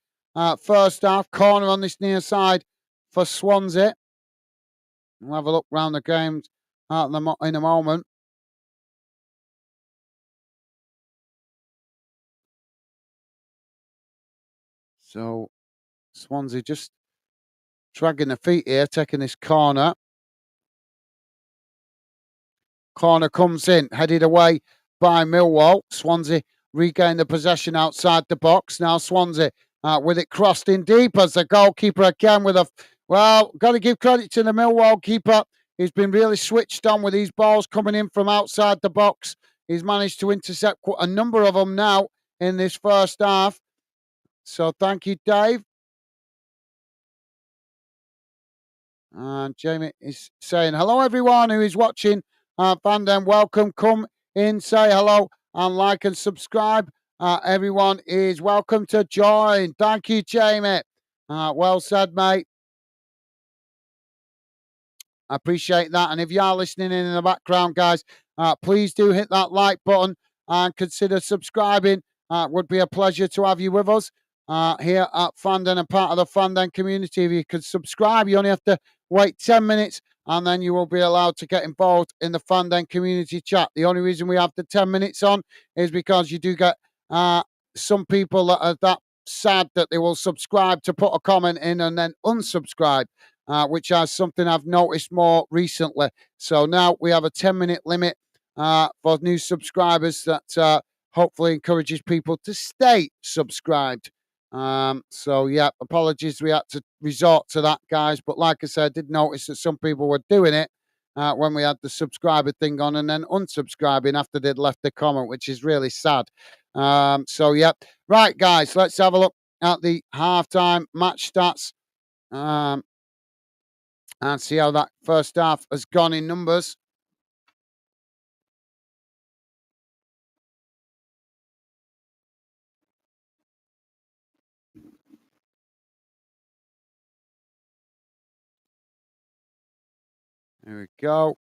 first half. Corner on this near side for Swansea. We'll have a look round the games in a moment. So Swansea just dragging the feet here, taking this corner. Corner comes in, headed away by Millwall. Swansea regain the possession outside the box. Now Swansea with it crossed in deep as the goalkeeper again with a... Well, got to give credit to the Millwall keeper. He's been really switched on with these balls coming in from outside the box. He's managed to intercept a number of them now in this first half. So thank you, Dave. And Jamie is saying, hello, everyone who is watching. Fandom, welcome. Come in, say hello, and like and subscribe. Everyone is welcome to join. Thank you, Jamie. Well said, mate. I appreciate that. And if you are listening in the background, guys, please do hit that like button and consider subscribing. It would be a pleasure to have you with us here at Fandom and part of the Fandom community. If you could subscribe, you only have to wait 10 minutes and then you will be allowed to get involved in the Fandom community chat. The only reason we have the 10 minutes on is because you do get some people that are that sad that they will subscribe to put a comment in and then unsubscribe. Which is something I've noticed more recently. So now we have a 10-minute limit for new subscribers that hopefully encourages people to stay subscribed. So, yeah, apologies. We had to resort to that, guys. But like I said, I did notice that some people were doing it when we had the subscriber thing on and then unsubscribing after they'd left the comment, which is really sad. So, yeah. Right, guys, let's have a look at the halftime match stats. And see how that first half has gone in numbers. There we go.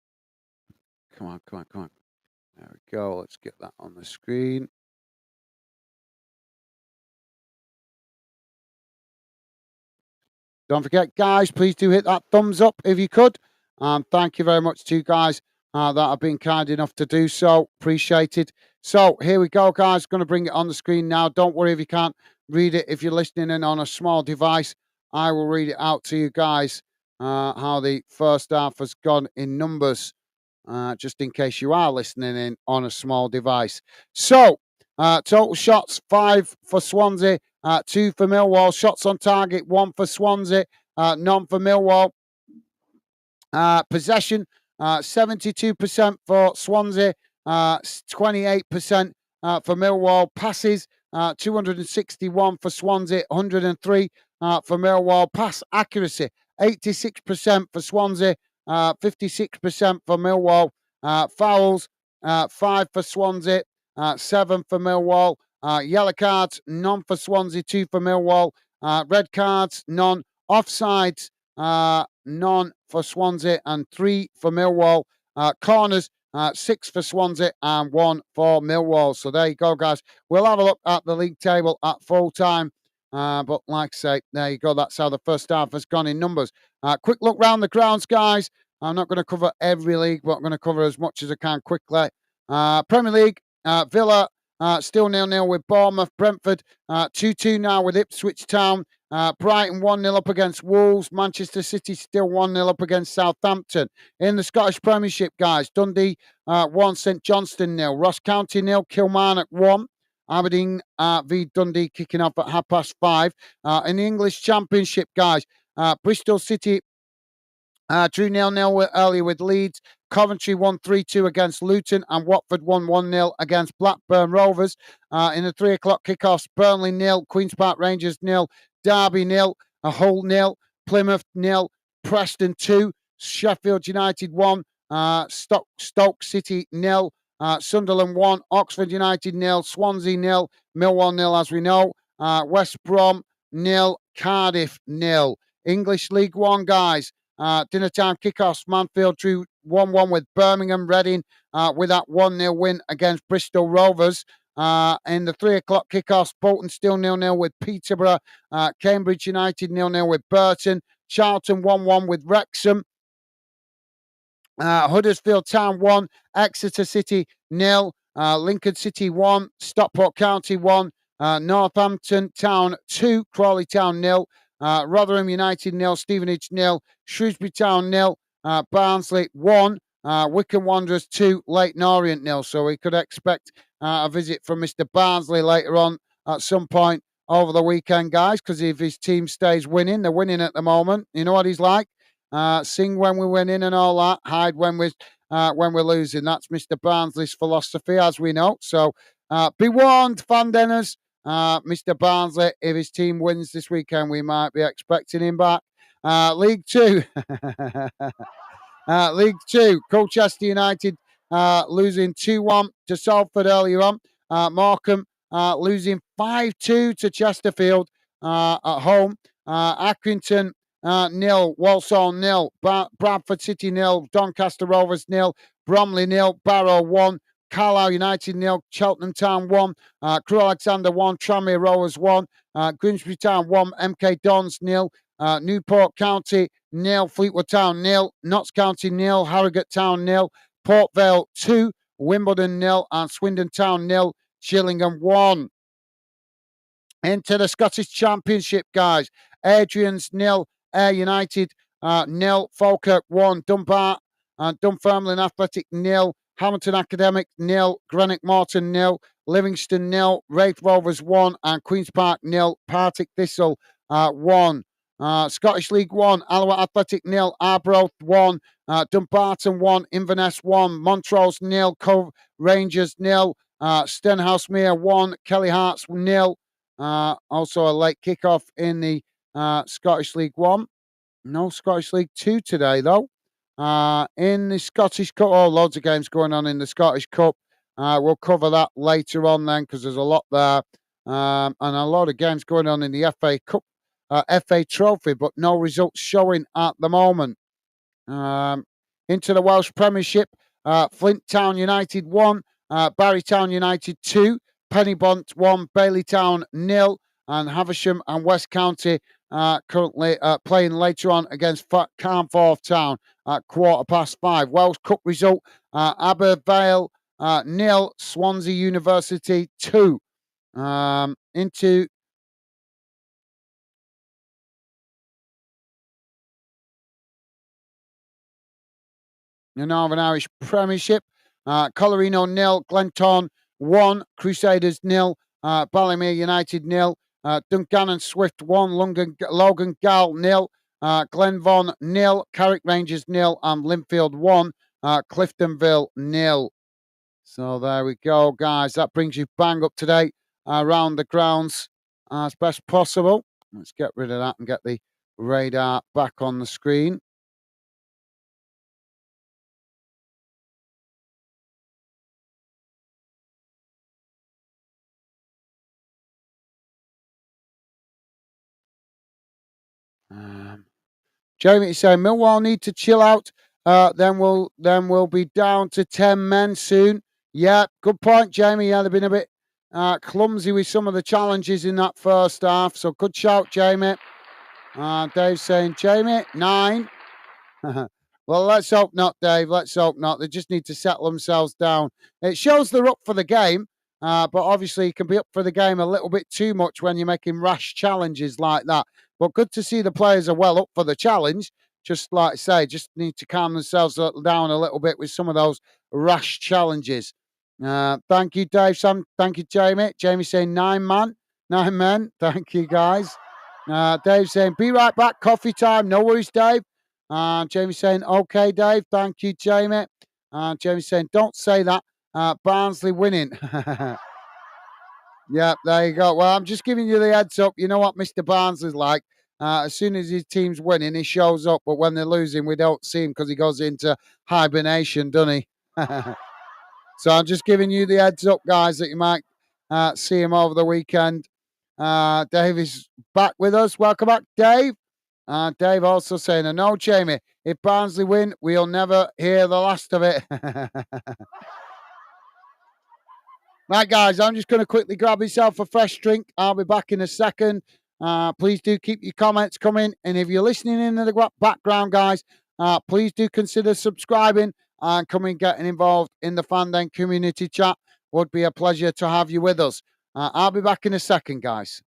Come on. There we go. Let's get that on the screen. Don't forget, guys, please do hit that thumbs up if you could. Thank you very much to you guys that have been kind enough to do so. Appreciated. So here we go, guys. Going to bring it on the screen now. Don't worry if you can't read it. If you're listening in on a small device, I will read it out to you guys how the first half has gone in numbers, just in case you are listening in on a small device. So, total shots, 5 for Swansea, 2 for Millwall. Shots on target, 1 for Swansea, none for Millwall. Possession, 72% for Swansea, 28% for Millwall. Passes, 261 for Swansea, 103 for Millwall. Pass accuracy, 86% for Swansea, 56% for Millwall. Fouls, 5 for Swansea, 7 for Millwall. Yellow cards, none for Swansea, 2 for Millwall. Red cards, none. Offsides, none for Swansea and 3 for Millwall. Corners, 6 for Swansea and 1 for Millwall. So there you go, guys. We'll have a look at the league table at full time. But like I say, there you go. That's how the first half has gone in numbers. Quick look round the grounds, guys. I'm not going to cover every league, but I'm going to cover as much as I can quickly. Premier League, Villa, still 0-0 with Bournemouth. Brentford, 2-2 now with Ipswich Town. Brighton 1-0 up against Wolves. Manchester City still 1-0 up against Southampton. In the Scottish Premiership, guys, Dundee 1, St Johnstone 0, Ross County 0, Kilmarnock 1. Aberdeen v Dundee kicking off at 5:30. In the English Championship, guys, Bristol City drew 0-0 earlier with Leeds. Coventry won 3-2 against Luton, and Watford won 1-0 against Blackburn Rovers. In the 3 o'clock kickoffs, Burnley 0, Queen's Park Rangers 0, Derby 0, Hull 0, Plymouth 0, Preston 2, Sheffield United 1, Stoke City 0, Sunderland 1, Oxford United 0, Swansea 0, Millwall 0, as we know, West Brom 0, Cardiff 0. English League One, guys. Dinner time kickoffs. Manfield drew 1-1 with Birmingham. Reading with that 1-0 win against Bristol Rovers. In the 3 o'clock kickoffs, Bolton still 0-0 with Peterborough. Cambridge United 0-0 with Burton. Charlton 1-1 with Wrexham. Huddersfield Town 1, Exeter City 0, Lincoln City 1, Stockport County 1, Northampton Town 2, Crawley Town 0, Rotherham United 0, Stevenage 0, Shrewsbury Town 0, Barnsley 1, Wycombe Wanderers 2, Leyton Orient 0. So we could expect a visit from Mr. Barnsley later on at some point over the weekend, guys, because if his team stays winning, they're winning at the moment. You know what he's like. Sing when we're winning and all that. Hide when we're losing. That's Mr. Barnsley's philosophy, as we know. So be warned, fan dinners. Mr. Barnsley, if his team wins this weekend, we might be expecting him back. League Two. League Two. Colchester United losing 2-1 to Salford earlier on. Morecambe losing 5-2 to Chesterfield at home. Accrington 0, Walsall 0, Bradford City 0, Doncaster Rovers 0, Bromley 0, Barrow 1, Carlisle United 0, Cheltenham Town 1, Crewe Alexander 1, Tranmere Rovers 1, Grimsby Town 1, MK Dons 0, Newport County 0, Fleetwood Town 0, Notts County 0, Harrogate Town 0, Port Vale 2, Wimbledon 0, and Swindon Town 0, Gillingham 1. Into the Scottish Championship, guys. Adrian's 0, Ayr United 0, Falkirk 1, Dunfermline Athletic 0, Hamilton Academic 0, Greenock Morton 0, Livingston 0, Wraith Rovers 1, and Queen's Park 0, Partick Thistle 1. Scottish League 1, Alloa Athletic 0, Arbroath 1, Dumbarton 1, Inverness 1, Montrose 0, Cove Rangers 0, Stenhousemuir 1, Kelly Hearts 0. Also a late kickoff in the Scottish League 1. No Scottish League 2 today, though. In the Scottish Cup, loads of games going on in the Scottish Cup. We'll cover that later on then, because there's a lot there. And a lot of games going on in the FA Cup, FA Trophy, but no results showing at the moment. Into the Welsh Premiership, Flint Town United 1, Barry Town United 2, Pennybont 1, Bailey Town 0, and Havisham and West County currently playing later on against Carnforth Town at 5:15. Welsh Cup result, Abervale nil. Swansea University 2. Into the Northern Irish Premiership. Colorino nil. Glentown 1. Crusaders nil. Ballymere United nil. Dungannon Swift 1. Logan Gall nil. Glenvaughan nil. Carrick Rangers nil. And Linfield 1. Cliftonville nil. So there we go, guys. That brings you bang up to date around the grounds as best possible. Let's get rid of that and get the radar back on the screen. Jamie saying Millwall need to chill out. Then we'll be down to 10 men soon. Yeah, good point, Jamie. Yeah, they've been a bit clumsy with some of the challenges in that first half. So good shout, Jamie. Dave saying Jamie 9. Well, let's hope not, Dave. Let's hope not. They just need to settle themselves down. It shows they're up for the game, but obviously you can be up for the game a little bit too much when you're making rash challenges like that. But good to see the players are well up for the challenge. Just like I say, just need to calm themselves down a little bit with some of those rash challenges. Thank you, Dave. Sam. Thank you, Jamie. Jamie saying 9 man, 9 men. Thank you, guys. Dave saying, be right back. Coffee time. No worries, Dave. Jamie saying, okay, Dave. Thank you, Jamie. Jamie saying, don't say that. Barnsley winning. Yeah, there you go. Well, I'm just giving you the heads up. You know what Mr. Barnsley's like. As soon as his team's winning, he shows up. But when they're losing, we don't see him because he goes into hibernation, doesn't he? So I'm just giving you the heads up, guys, that you might see him over the weekend. Dave is back with us. Welcome back, Dave. Dave also saying, I know, Jamie, if Barnsley win, we'll never hear the last of it. Right, guys, I'm just going to quickly grab myself a fresh drink. I'll be back in a second. Please do keep your comments coming. And if you're listening in the background, guys, please do consider subscribing and coming getting involved in the Fandom community chat. Would be a pleasure to have you with us. I'll be back in a second, guys.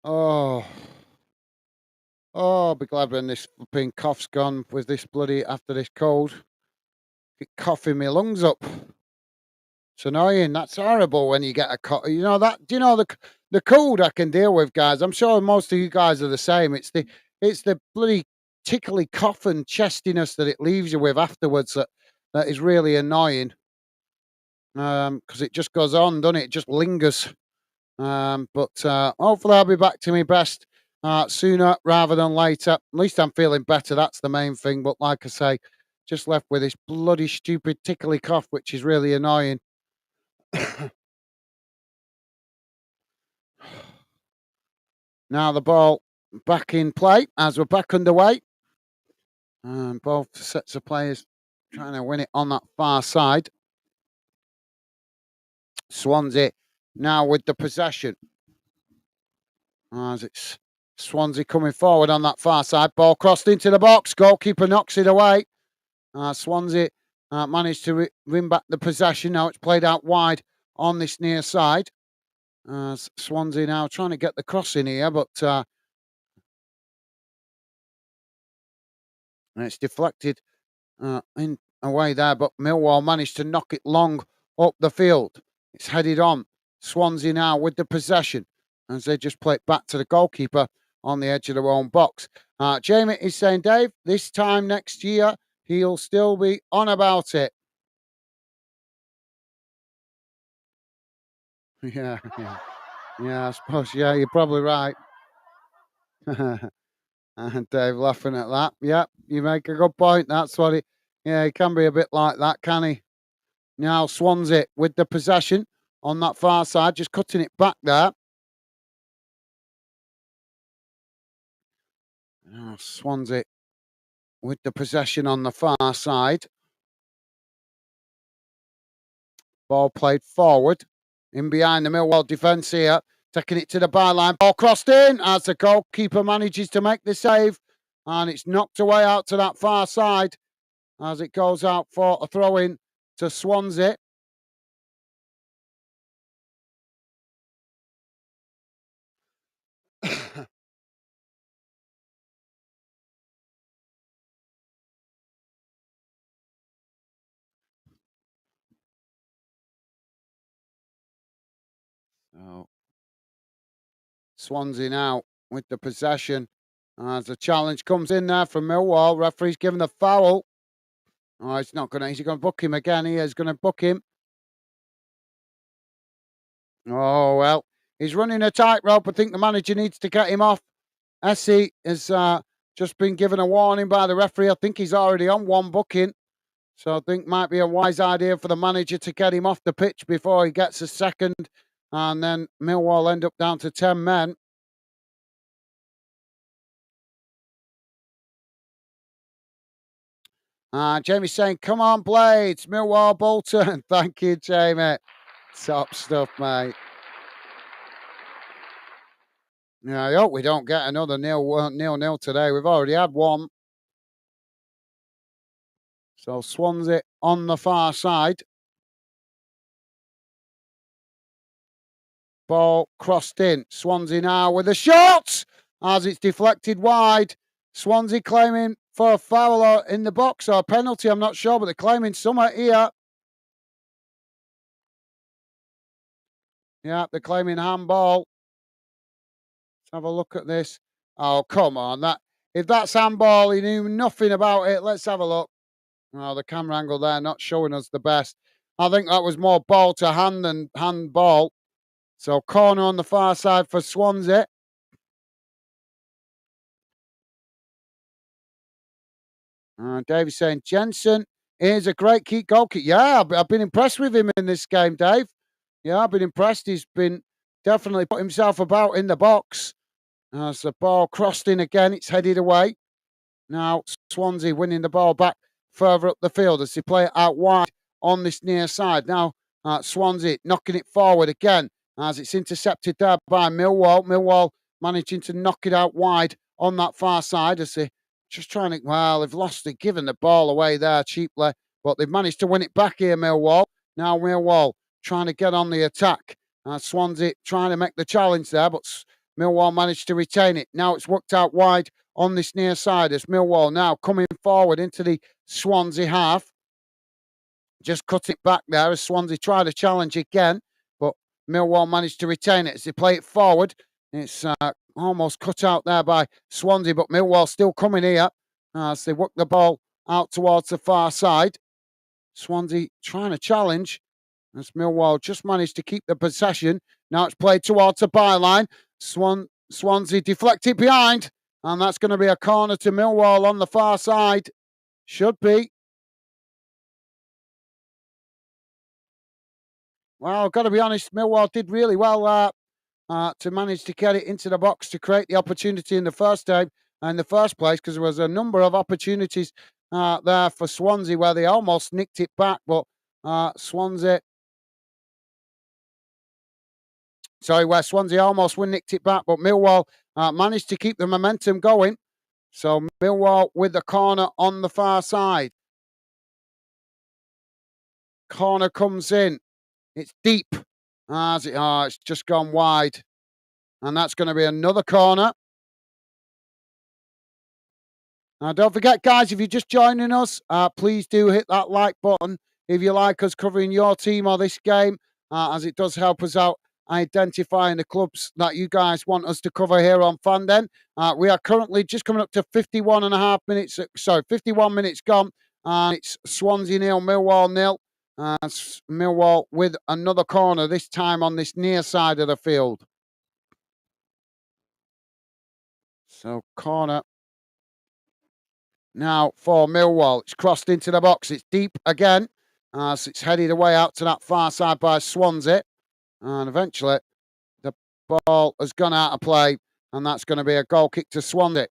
Oh, oh, I'll be glad when this flipping cough's gone with this bloody after this cold. It coughing my lungs up. It's annoying. That's horrible when you get a cold. You know that. Do you know the cold I can deal with, guys? I'm sure most of you guys are the same. It's the bloody tickly cough and chestiness that it leaves you with afterwards that is really annoying. Because it just goes on, doesn't it? It just lingers. But hopefully I'll be back to my best sooner rather than later. At least I'm feeling better. That's the main thing. But like I say, just left with this bloody stupid tickly cough, which is really annoying. Now the ball back in play as we're back underway. Both sets of players trying to win it on that far side. Swansea now with the possession. As it's Swansea coming forward on that far side. Ball crossed into the box. Goalkeeper knocks it away. Swansea managed to win back the possession. Now it's played out wide on this near side. Swansea now trying to get the cross in here, but it's deflected in away there. But Millwall managed to knock it long up the field. It's headed on. Swansea now with the possession as they just play it back to the goalkeeper on the edge of their own box. Jamie is saying, Dave, this time next year, he'll still be on about it. Yeah, yeah. Yeah, I suppose. Yeah, you're probably right. And Dave laughing at that. Yeah, you make a good point. That's what it. Yeah, he can be a bit like that, can he? Now Swansea with the possession on that far side, just cutting it back there. Now Swansea with the possession on the far side. Ball played forward. In behind the Millwall defence here. Taking it to the byline. Ball crossed in as the goalkeeper manages to make the save. And it's knocked away out to that far side as it goes out for a throw in to Swansea. So Swansea now with the possession as the challenge comes in there from Millwall. Referee's given the foul. Oh, it's not going to. He's going to book him again. He is going to book him. Oh, well. He's running a tightrope. I think the manager needs to get him off. Essie has just been given a warning by the referee. I think he's already on one booking. So I think might be a wise idea for the manager to get him off the pitch before he gets a second. And then Millwall end up down to 10 men. Jamie's saying, come on, Blades, Millwall Bolton. Thank you, Jamie. Top stuff, mate. Yeah, I hope we don't get another nil today. We've already had one. So Swansea on the far side. Ball crossed in. Swansea now with a shot as it's deflected wide. Swansea claiming for a foul in the box or a penalty. I'm not sure, but they're claiming somewhere here. Yeah, they're claiming handball. Let's have a look at this. Oh, come on. If that's handball, he knew nothing about it. Let's have a look. Oh, the camera angle there not showing us the best. I think that was more ball to hand than handball. So corner on the far side for Swansea. Dave's saying, Jensen is a great goalkeeper. Yeah, I've been impressed with him in this game, Dave. Yeah, I've been impressed. He's been definitely put himself about in the box. As the ball crossed in again, it's headed away. Now Swansea winning the ball back further up the field as they play it out wide on this near side. Now Swansea knocking it forward again as it's intercepted there by Millwall. Millwall managing to knock it out wide on that far side as they just trying to, well, they've given the ball away there cheaply, but they've managed to win it back here, Millwall. Now Millwall trying to get on the attack. Swansea trying to make the challenge there, but Millwall managed to retain it. Now it's worked out wide on this near side as Millwall now coming forward into the Swansea half. Just cut it back there as Swansea try to challenge again, but Millwall managed to retain it as they play it forward. It's almost cut out there by Swansea, but Millwall still coming here as they work the ball out towards the far side. Swansea trying to challenge as Millwall just managed to keep the possession. Now it's played towards the byline. Swansea deflect it behind, and that's going to be a corner to Millwall on the far side. Should be. Well, I've got to be honest, Millwall did really well to manage to get it into the box to create the opportunity in the first time, in the first place, because there was a number of opportunities there for Swansea where they almost nicked it back, but Swansea almost nicked it back, but Millwall managed to keep the momentum going. So Millwall with the corner on the far side. Corner comes in. It's deep. It's just gone wide. And that's going to be another corner. Now, don't forget, guys, if you're just joining us, please do hit that like button if you like us covering your team or this game, as it does help us out identifying the clubs that you guys want us to cover here on Fanden. We are currently just coming up to 51 minutes gone. It's Swansea 0, Millwall 0. Millwall with another corner, this time on this near side of the field. So corner now for Millwall. It's crossed into the box. It's deep again. So it's headed away out to that far side by Swansea. And eventually the ball has gone out of play. And that's going to be a goal kick to Swansea.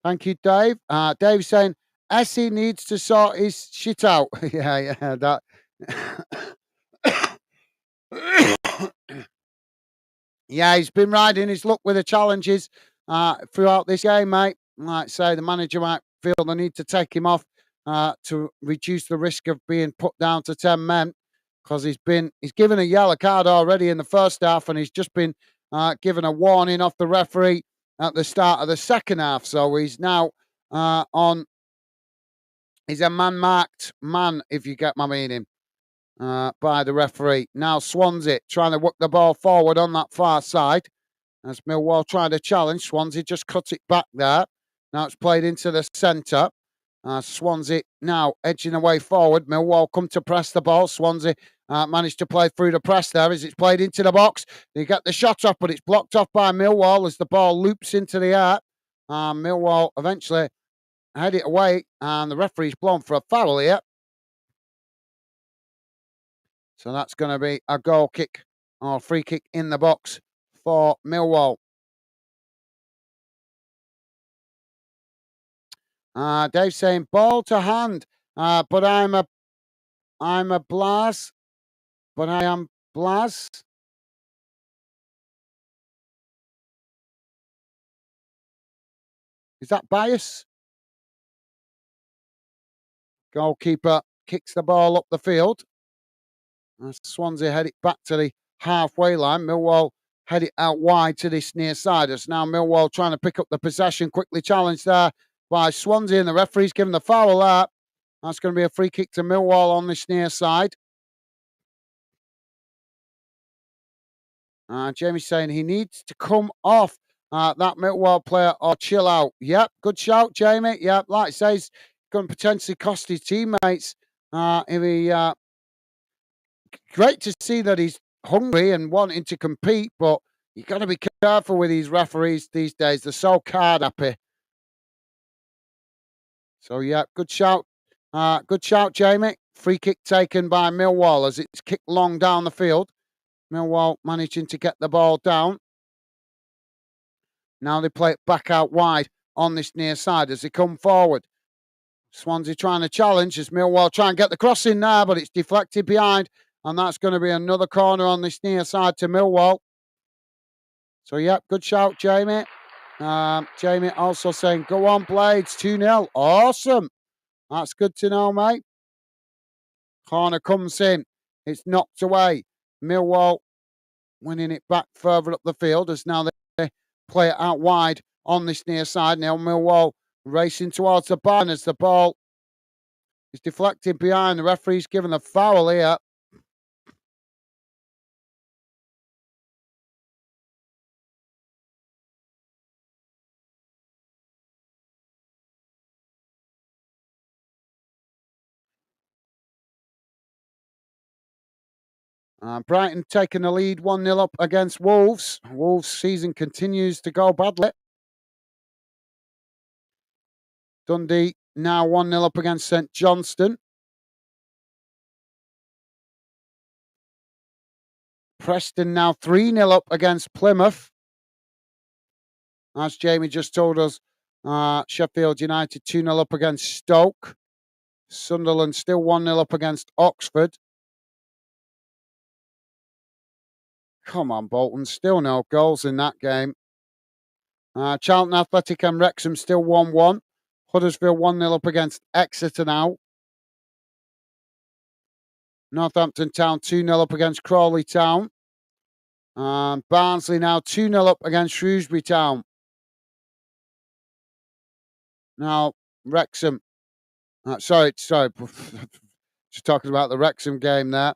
Thank you, Dave. Dave's saying, Essie needs to sort his shit out. yeah, that. Yeah, he's been riding his luck with the challenges throughout this game, mate. Like I say, the manager might feel the need to take him off to reduce the risk of being put down to 10 men, because he's given a yellow card already in the first half, and he's just been given a warning off the referee at the start of the second half. So he's now he's a man-marked man, if you get my meaning, by the referee. Now Swansea trying to work the ball forward on that far side. As Millwall trying to challenge, Swansea just cut it back there. Now it's played into the centre. Swansea now edging away forward. Millwall come to press the ball. Swansea managed to play through the press there as it's played into the box. They get the shot off, but it's blocked off by Millwall as the ball loops into the air. Millwall eventually head it away, and the referee's blown for a foul here. So that's going to be a goal kick or free kick in the box for Millwall. Dave's saying ball to hand, but I'm a Blas, but I am Blas. Is that bias? Goalkeeper kicks the ball up the field. Swansea head it back to the halfway line. Millwall head it out wide to this near side. It's now Millwall trying to pick up the possession. Quickly challenged there by Swansea, and the referee's given the foul there. That's going to be a free kick to Millwall on this near side. Jamie's saying he needs to come off that Millwall player or chill out. Yep, good shout, Jamie. Yep, like I say, he's going to potentially cost his teammates if he... Great to see that he's hungry and wanting to compete, but you've got to be careful with these referees these days. They're so card happy. So, yeah, good shout. Good shout, Jamie. Free kick taken by Millwall as it's kicked long down the field. Millwall managing to get the ball down. Now they play it back out wide on this near side as they come forward. Swansea trying to challenge as Millwall try and get the cross in there, but it's deflected behind. And that's going to be another corner on this near side to Millwall. So, yep, good shout, Jamie. Jamie also saying, go on, Blades, 2-0. Awesome. That's good to know, mate. Corner comes in. It's knocked away. Millwall winning it back further up the field as now they play it out wide on this near side. Now Millwall racing towards the bar as the ball is deflected behind. The referee's given the foul here. Brighton taking the lead 1-0 up against Wolves. Wolves' season continues to go badly. Dundee now 1-0 up against St Johnstone. Preston now 3-0 up against Plymouth. As Jamie just told us, Sheffield United 2-0 up against Stoke. Sunderland still 1-0 up against Oxford. Come on, Bolton. Still no goals in that game. Charlton Athletic and Wrexham still 1-1. Huddersfield 1-0 up against Exeter now. Northampton Town 2-0 up against Crawley Town. Barnsley now 2-0 up against Shrewsbury Town. Now, Wrexham. Sorry. Just talking about the Wrexham game there.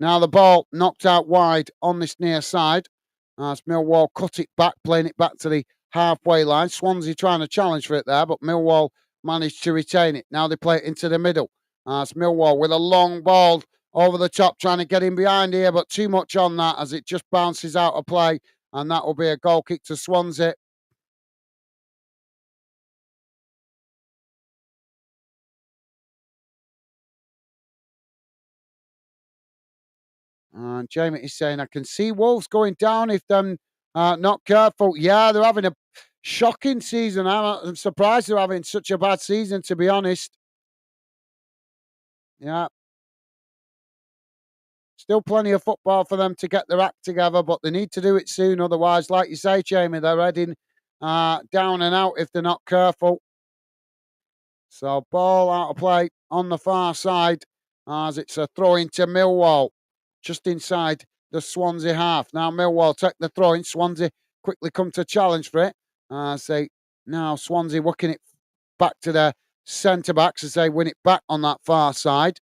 Now the ball knocked out wide on this near side. As Millwall cut it back, playing it back to the halfway line. Swansea trying to challenge for it there, but Millwall managed to retain it. Now they play it into the middle. As Millwall with a long ball over the top, trying to get in behind here, but too much on that as it just bounces out of play. And that will be a goal kick to Swansea. And Jamie is saying, I can see Wolves going down if they're not careful. Yeah, they're having a shocking season. I'm surprised they're having such a bad season, to be honest. Yeah. Still plenty of football for them to get their act together, but they need to do it soon. Otherwise, like you say, Jamie, they're heading down and out if they're not careful. So ball out of play on the far side as it's a throw into Millwall, just inside the Swansea half. Now Millwall take the throw in. Swansea quickly come to challenge for it. Now Swansea working it back to their centre backs as they win it back on that far side.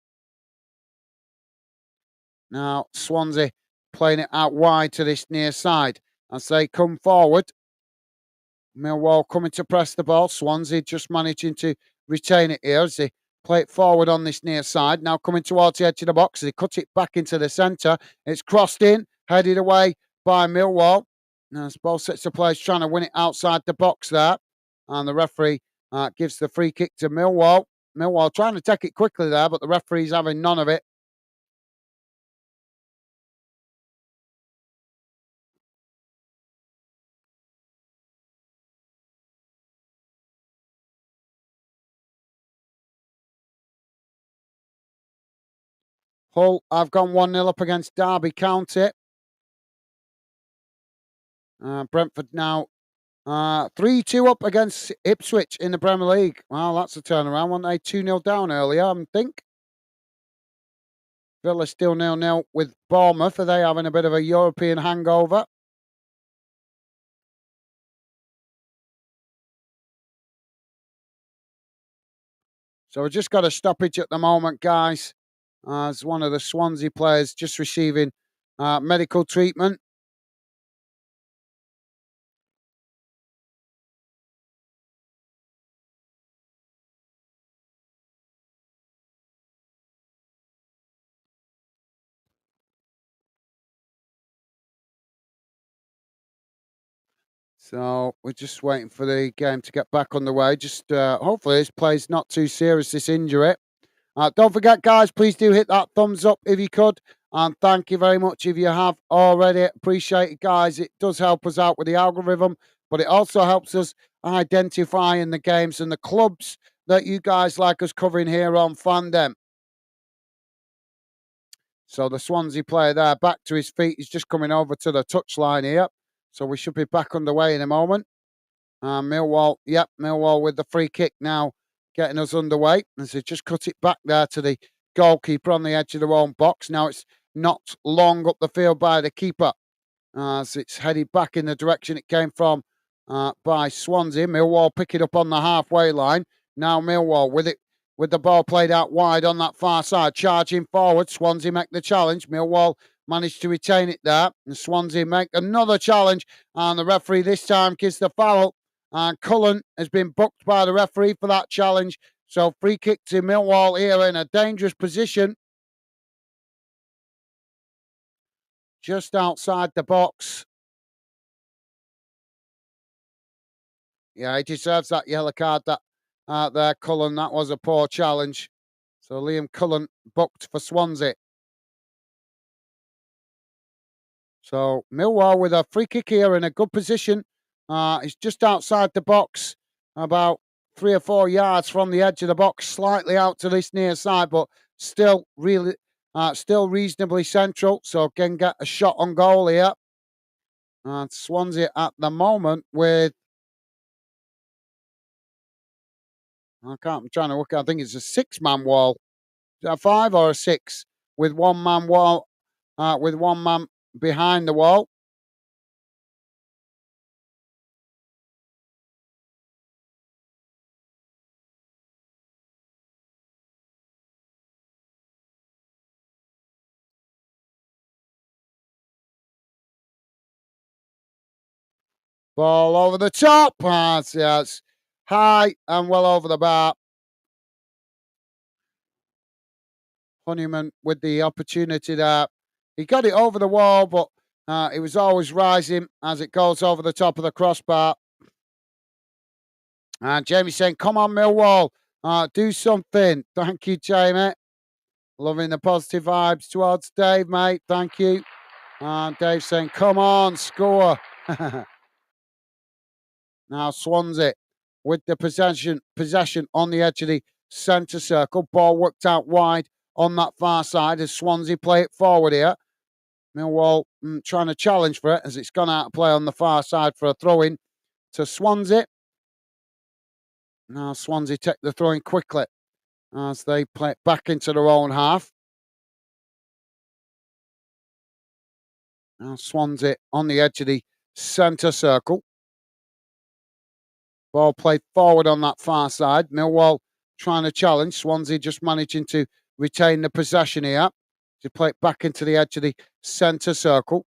Now Swansea playing it out wide to this near side as they come forward. Millwall coming to press the ball. Swansea just managing to retain it here as they play it forward on this near side. Now coming towards the edge of the box. They cut it back into the centre. It's crossed in, headed away by Millwall. Now both sets of players trying to win it outside the box there. And the referee gives the free kick to Millwall. Millwall trying to take it quickly there, but the referee's having none of it. Hull have gone 1-0 up against Derby County. Brentford now 3-2 up against Ipswich in the Premier League. Well, that's a turnaround. Weren't they 2-0 down earlier, I think? Villa still 0-0 with Bournemouth. Are they having a bit of a European hangover? So we've just got a stoppage at the moment, guys, as one of the Swansea players just receiving medical treatment. So we're just waiting for the game to get back on the way. Just hopefully this play's not too serious, this injury. Don't forget, guys, please do hit that thumbs up if you could. And thank you very much if you have already. Appreciate it, guys. It does help us out with the algorithm, but it also helps us identifying the games and the clubs that you guys like us covering here on Fandom. So the Swansea player there, back to his feet. He's just coming over to the touchline here. So we should be back underway in a moment. Millwall with the free kick now, getting us underway. As they just cut it back there to the goalkeeper on the edge of their own box. Now it's knocked long up the field by the keeper. as it's headed back in the direction it came from by Swansea. Millwall pick it up on the halfway line. Now Millwall with the ball played out wide on that far side, charging forward. Swansea make the challenge. Millwall managed to retain it there, and Swansea make another challenge, and the referee this time gives the foul, and Cullen has been booked by the referee for that challenge. So free kick to Millwall here in a dangerous position, just outside the box. Yeah, he deserves that yellow card. That there, Cullen. That was a poor challenge. So Liam Cullen booked for Swansea. So Millwall with a free kick here in a good position. It's just outside the box, about 3 or 4 yards from the edge of the box, slightly out to this near side, but still really, still reasonably central. So can get a shot on goal here. And Swansea at the moment with I'm trying to work out. I think it's a 6-man wall. Is that a 5 or a 6 with 1-man wall, with 1 man behind the wall. Ball over the top. It's high and well over the bar. Honeyman with the opportunity there. He got it over the wall, but it was always rising as it goes over the top of the crossbar. And Jamie saying, come on, Millwall, do something. Thank you, Jamie. Loving the positive vibes towards Dave, mate. Thank you. And Dave saying, come on, score. Now Swansea with the possession on the edge of the centre circle. Ball worked out wide on that far side as Swansea play it forward here. Millwall trying to challenge for it as it's gone out of play on the far side for a throw-in to Swansea. Now Swansea take the throw-in quickly as they play it back into their own half. Now Swansea on the edge of the centre circle. Ball played forward on that far side. Millwall trying to challenge. Swansea just managing to retain the possession here. To play it back into the edge of the centre circle.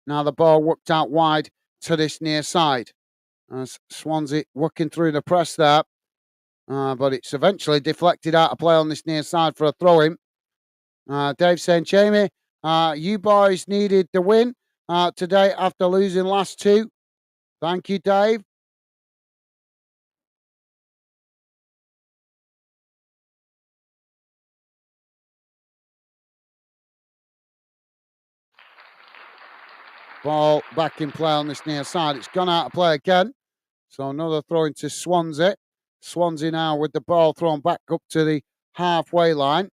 Now the ball worked out wide to this near side. As Swansea working through the press there. But it's eventually deflected out of play on this near side for a throw-in. Dave saying, Jamie, you boys needed the win today after losing last 2. Thank you, Dave. Ball back in play on this near side. It's gone out of play again. So another throw into Swansea. Swansea now with the ball thrown back up to the halfway line.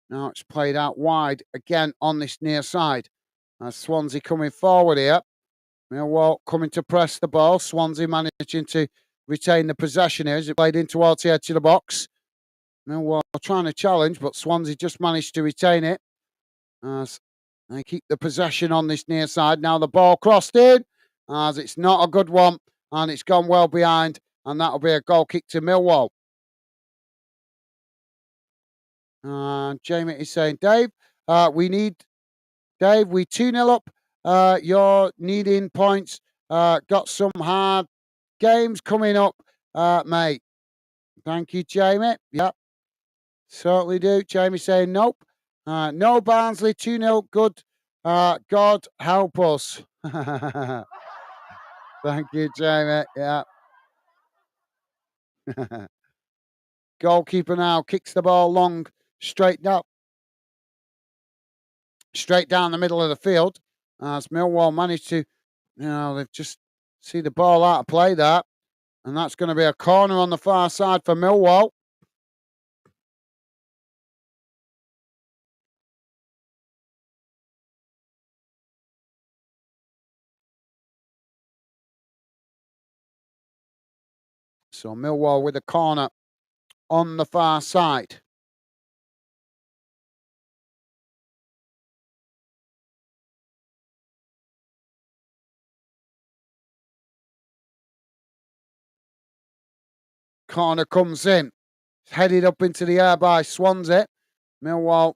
Now it's played out wide again on this near side. Swansea coming forward here. Millwall coming to press the ball. Swansea managing to retain the possession here as it played in towards the edge of the box. Millwall trying to challenge, but Swansea just managed to retain it. They keep the possession on this near side. Now the ball crossed in, as it's not a good one, and it's gone well behind, and that'll be a goal kick to Millwall. Jamie is saying, Dave, we 2-0 up. You're needing points. Got some hard games coming up, mate. Thank you, Jamie. Yep, certainly do. Jamie saying, nope. No Barnsley, 2-0. Good. God help us. Thank you, Jamie. Yeah. Goalkeeper now kicks the ball long, straight down the middle of the field. As Millwall managed to, they've just see the ball out of play there. And that's going to be a corner on the far side for Millwall. So Millwall with a corner on the far side. Corner comes in. Headed up into the air by Swansea. Millwall,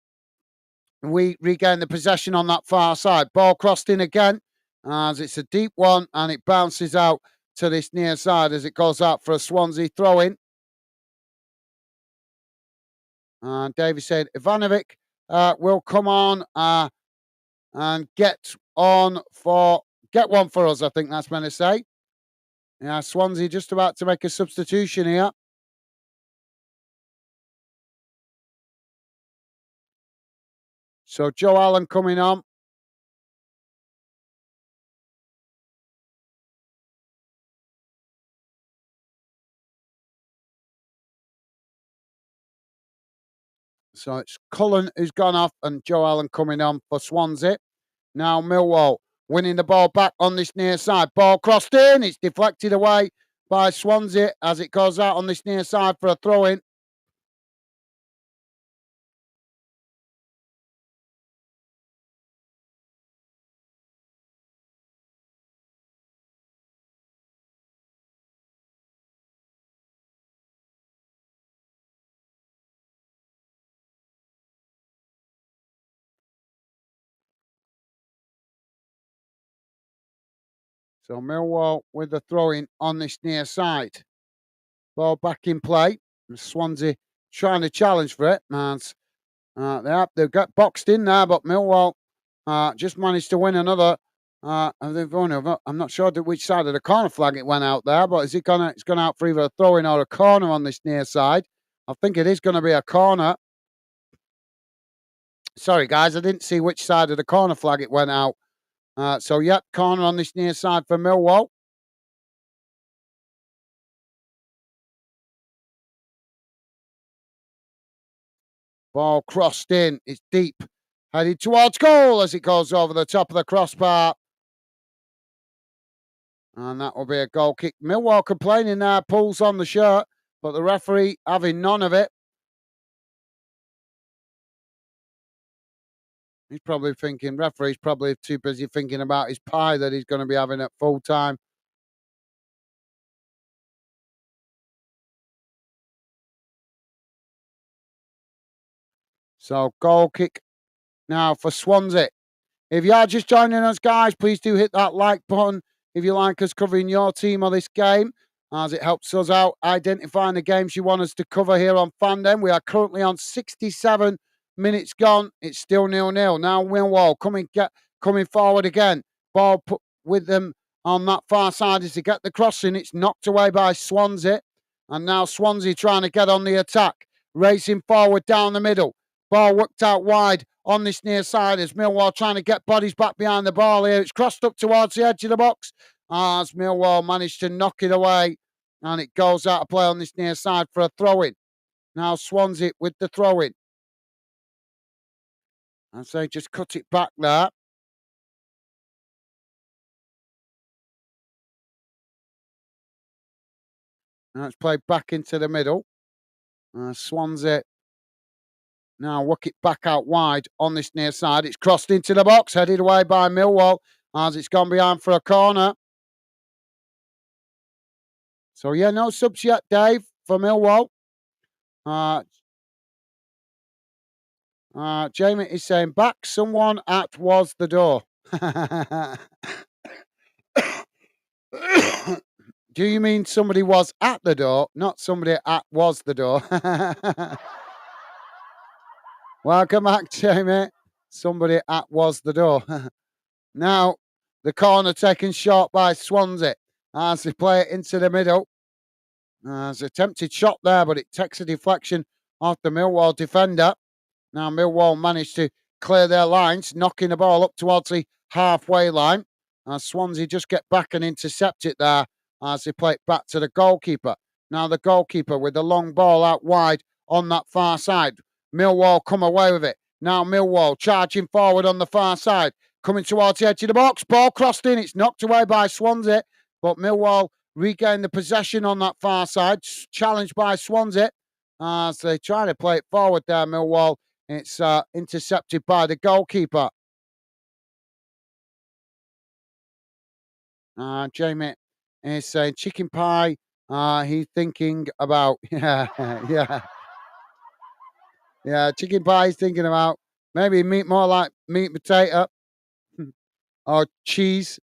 we regain the possession on that far side. Ball crossed in again, as it's a deep one, and it bounces out to this near side as it goes out for a Swansea throw-in. And Davey said Ivanovic will come on and get one for us. I think that's meant to say. Yeah, Swansea just about to make a substitution here. So Joe Allen coming on. So it's Cullen who's gone off and Joe Allen coming on for Swansea. Now Millwall winning the ball back on this near side. Ball crossed in. It's deflected away by Swansea as it goes out on this near side for a throw-in. So Millwall with the throw-in on this near side. Ball back in play. Swansea trying to challenge for it. They've got boxed in there, but Millwall just managed to win another. I'm not sure which side of the corner flag it went out there, but it's gone out for either a throw-in or a corner on this near side. I think it is going to be a corner. Sorry, guys, I didn't see which side of the corner flag it went out. Corner on this near side for Millwall. Ball crossed in. It's deep. Headed towards goal as it goes over the top of the crossbar. And that will be a goal kick. Millwall complaining there, pulls on the shirt, but the referee having none of it. He's probably thinking, referee's probably too busy thinking about his pie that he's going to be having at full time. So goal kick now for Swansea. If you are just joining us, guys, please do hit that like button if you like us covering your team or this game, as it helps us out identifying the games you want us to cover here on Fandom. We are currently on 67 minutes gone. It's still 0-0. Now Millwall coming forward again. Ball put with them on that far side as they get the crossing. It's knocked away by Swansea. And now Swansea trying to get on the attack. Racing forward down the middle. Ball worked out wide on this near side as Millwall trying to get bodies back behind the ball here. It's crossed up towards the edge of the box as Millwall managed to knock it away, and it goes out of play on this near side for a throw-in. Now Swansea with the throw-in. And so just cut it back there. Now it's played back into the middle. Swansea now work it back out wide on this near side. It's crossed into the box, headed away by Millwall as it's gone behind for a corner. So, yeah, no subs yet, Dave, for Millwall. Jamie is saying, back someone at was the door. Do you mean somebody was at the door, not somebody at was the door? Welcome back, Jamie. Somebody at was the door. Now, the corner taken short by Swansea as they play it into the middle. There's an attempted shot there, but it takes a deflection off the Millwall defender. Now, Millwall managed to clear their lines, knocking the ball up towards the halfway line. Swansea just get back and intercept it there as they play it back to the goalkeeper. Now, the goalkeeper with the long ball out wide on that far side. Millwall come away with it. Now, Millwall charging forward on the far side, coming towards the edge of the box. Ball crossed in. It's knocked away by Swansea, but Millwall regain the possession on that far side. Challenged by Swansea as they try to play it forward there, Millwall. It's intercepted by the goalkeeper. Jamie is saying chicken pie He's thinking about yeah, yeah. Chicken pie. He's thinking about maybe meat, more like meat and potato or cheese.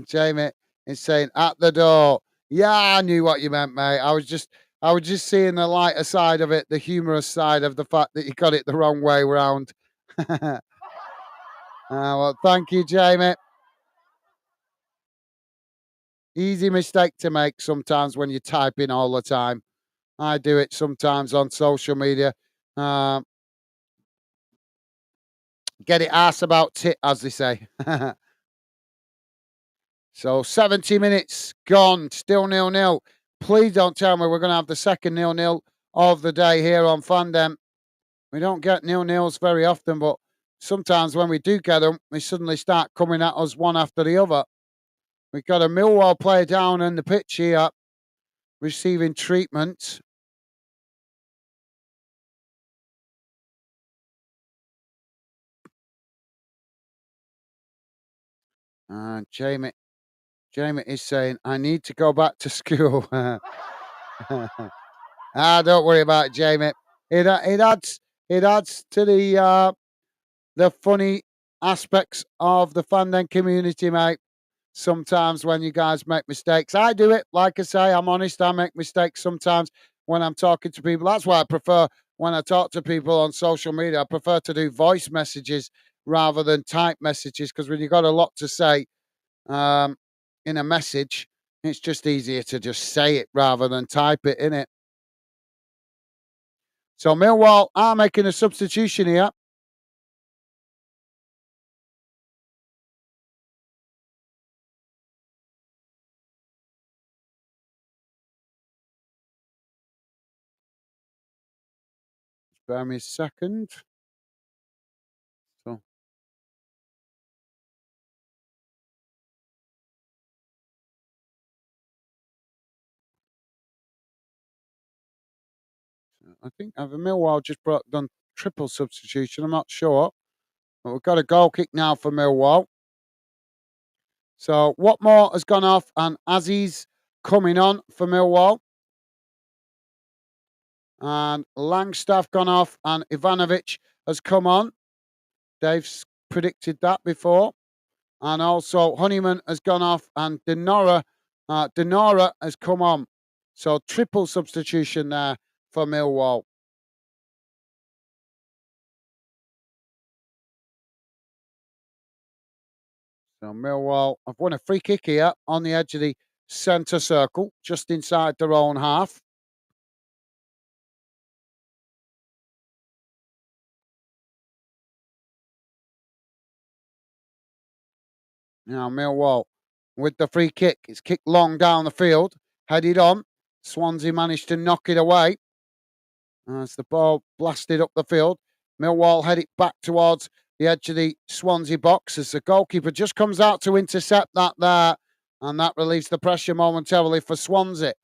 Jamie is saying at the door. Yeah, I knew what you meant, mate. I was just seeing the lighter side of it, the humorous side of the fact that you got it the wrong way round. Well, thank you, Jamie. Easy mistake to make sometimes when you're typing all the time. I do it sometimes on social media. Um, get it ass about tit, as they say. So 70 minutes gone, still 0-0. Please don't tell me we're going to have the second 0-0 of the day here on Fandom. We don't get 0-0s very often, but sometimes when we do get them, they suddenly start coming at us one after the other. We've got a Millwall player down in the pitch here, receiving treatment. And Jamie is saying, I need to go back to school. Don't worry about it, Jamie. It adds to the funny aspects of the fandom community, mate. Sometimes when you guys make mistakes, I do it. Like I say, I'm honest. I make mistakes sometimes when I'm talking to people. That's why I prefer when I talk to people on social media. I prefer to do voice messages rather than type messages because when you've got a lot to say um, in a message, it's just easier to just say it rather than type it in it. So Millwall are making a substitution here. Spare me a second. So I think Millwall just done triple substitution. I'm not sure. But we've got a goal kick now for Millwall. So Watmore has gone off and Aziz coming on for Millwall. And Langstaff gone off and Ivanovic has come on. Dave's predicted that before. And also Honeyman has gone off and Denora has come on. So triple substitution there for Millwall. So Millwall have won a free kick here on the edge of the centre circle, just inside their own half. Now Millwall with the free kick. It's kicked long down the field, headed on. Swansea managed to knock it away. As the ball blasted up the field, Millwall head it back towards the edge of the Swansea box as the goalkeeper just comes out to intercept that there, and that relieves the pressure momentarily for Swansea.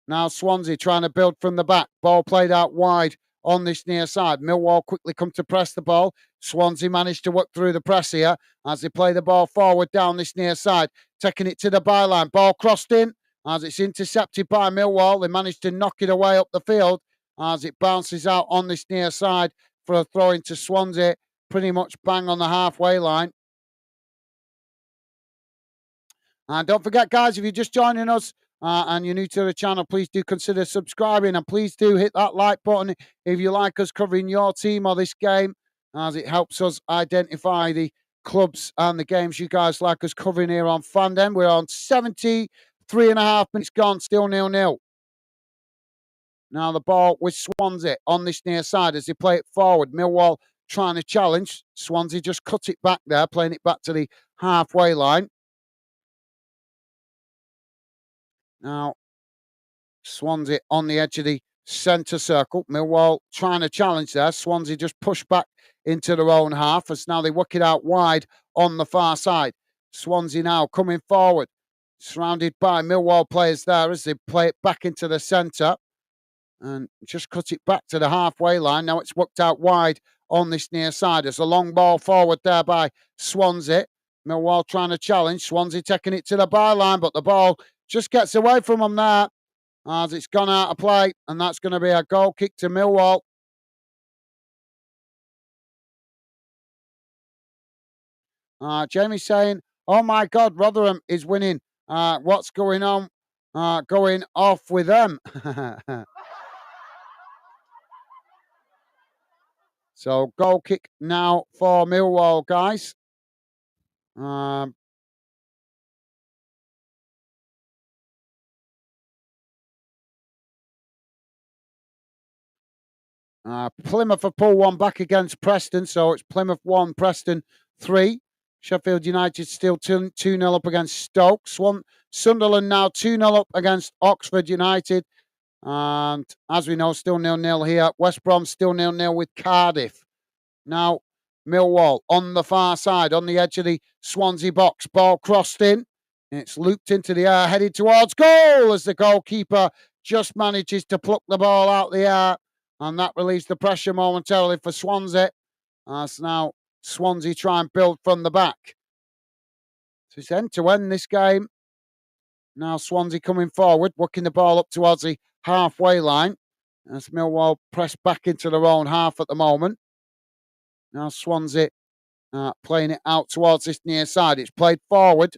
Now Swansea trying to build from the back. Ball played out wide on this near side. Millwall quickly come to press the ball. Swansea managed to work through the press here as they play the ball forward down this near side, taking it to the byline. Ball crossed in as it's intercepted by Millwall. They managed to knock it away up the field as it bounces out on this near side for a throw into Swansea, pretty much bang on the halfway line. And don't forget, guys, if you're just joining us and you're new to the channel, please do consider subscribing and please do hit that like button if you like us covering your team or this game, as it helps us identify the clubs and the games you guys like us covering here on Fandom. We're on 73.5 minutes gone, still 0-0. Now the ball with Swansea on this near side as they play it forward. Millwall trying to challenge. Swansea just cut it back there, playing it back to the halfway line. Now Swansea on the edge of the centre circle. Millwall trying to challenge there. Swansea just pushed back into their own half as now they work it out wide on the far side. Swansea now coming forward, surrounded by Millwall players there as they play it back into the centre and just cut it back to the halfway line. Now it's worked out wide on this near side. There's a long ball forward there by Swansea. Millwall trying to challenge. Swansea taking it to the byline, but the ball just gets away from him there as it's gone out of play, and that's going to be a goal kick to Millwall. Jamie's saying, "Oh my God, Rotherham is winning. What's going on? Going off with them." So goal kick now for Millwall, guys. Um, Plymouth have pulled one back against Preston, so it's Plymouth 1, Preston 3. Sheffield United still 2 0 up against Stoke. Sunderland now 2 0 up against Oxford United. And as we know, still 0-0 here. West Brom still 0-0 with Cardiff. Now, Millwall on the far side, on the edge of the Swansea box. Ball crossed in. It's looped into the air, headed towards goal as the goalkeeper just manages to pluck the ball out the air. And that relieves the pressure momentarily for Swansea. As now Swansea try and build from the back. So it's end to end this game. Now Swansea coming forward, working the ball up towards the halfway line. As Millwall press back into their own half at the moment. Now Swansea playing it out towards this near side. It's played forward.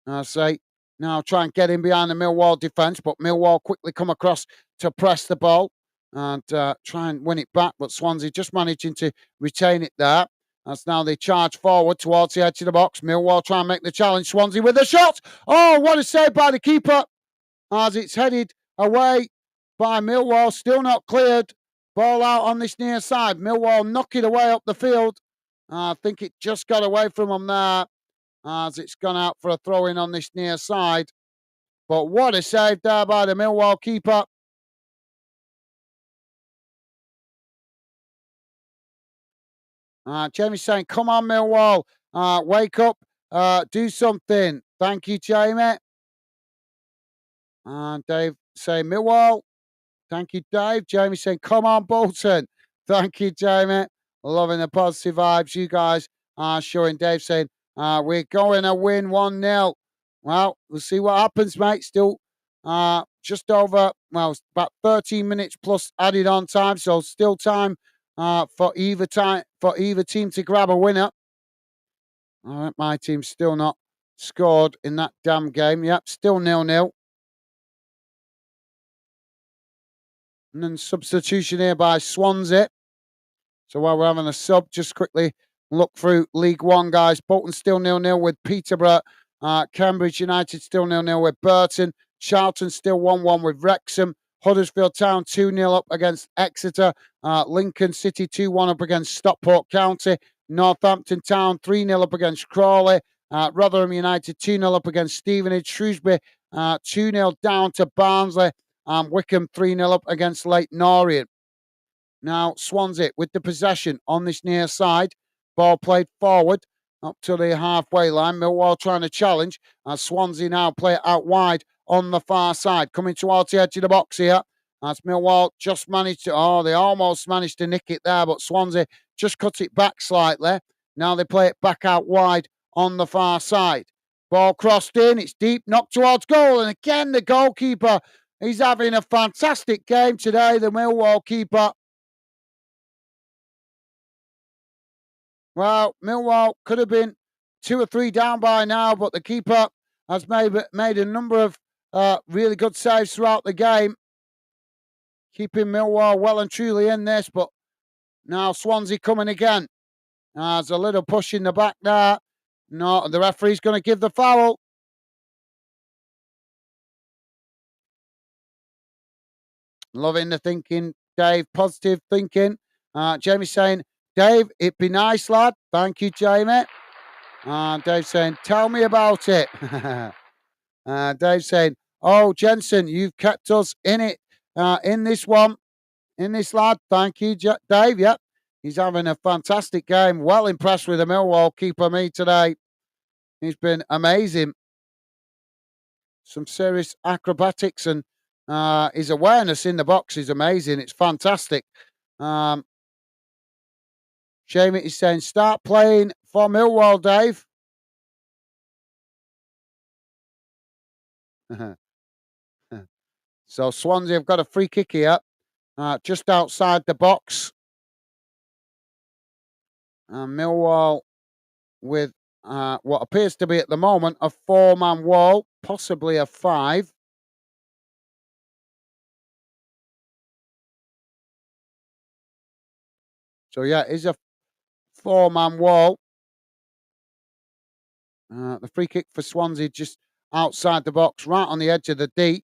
I say now try and get in behind the Millwall defence, but Millwall quickly come across to press the ball and try and win it back. But Swansea just managing to retain it there. As now they charge forward towards the edge of the box. Millwall try and make the challenge. Swansea with a shot. Oh, what a save by the keeper as it's headed away by Millwall. Still not cleared. Ball out on this near side. Millwall knock it away up the field. I think it just got away from them there as it's gone out for a throw in on this near side. But what a save there by the Millwall keeper. Jamie's saying, "Come on, Millwall. Wake up. Do something." Thank you, Jamie. And Dave saying, "Millwall." Thank you, Dave. Jamie saying, "Come on, Bolton." Thank you, Jamie. Loving the positive vibes you guys are showing. Dave saying, "We're going to win 1-0. Well, we'll see what happens, mate. Still just over, well, about 13 minutes plus added on time. So still time for either team to grab a winner. All right, my team's still not scored in that damn game. Yep, still 0-0. And then substitution here by Swansea. So while we're having a sub, just quickly look through League One, guys. Bolton still 0-0 with Peterborough. Cambridge United still 0-0 with Burton. Charlton still 1-1 with Wrexham. Huddersfield Town 2-0 up against Exeter. Lincoln City 2-1 up against Stockport County. Northampton Town 3-0 up against Crawley. Rotherham United 2-0 up against Stevenage. Shrewsbury 2-0 down to Barnsley. Wickham 3-0 up against Leyton Orient. Now Swansea with the possession on this near side. Ball played forward up to the halfway line. Millwall trying to challenge. Swansea now play it out wide on the far side. Coming towards the edge of the box here. As Millwall just managed to, they almost managed to nick it there, but Swansea just cut it back slightly. Now they play it back out wide on the far side. Ball crossed in. It's deep, knocked towards goal. And again, the goalkeeper, he's having a fantastic game today, the Millwall keeper. Well, Millwall could have been 2 or 3 down by now, but the keeper has made a number of really good saves throughout the game, keeping Millwall well and truly in this. But now Swansea coming again. There's a little push in the back there. No, the referee's going to give the foul. Loving the thinking, Dave. Positive thinking. Jamie saying, "Dave, it'd be nice, lad." Thank you, Jamie. Dave saying, "Tell me about it." Dave saying, "Oh, Jensen, you've kept us in it, in this one, in this lad." Thank you, Dave. Yep, he's having a fantastic game. Well impressed with the Millwall keeper, me today. He's been amazing. Some serious acrobatics and his awareness in the box is amazing. It's fantastic. Jamie is saying, "Start playing for Millwall, Dave." So Swansea have got a free kick here, just outside the box. Millwall with what appears to be at the moment a four-man wall, possibly a five. So yeah, it is a four-man wall. The free kick for Swansea just outside the box, right on the edge of the D.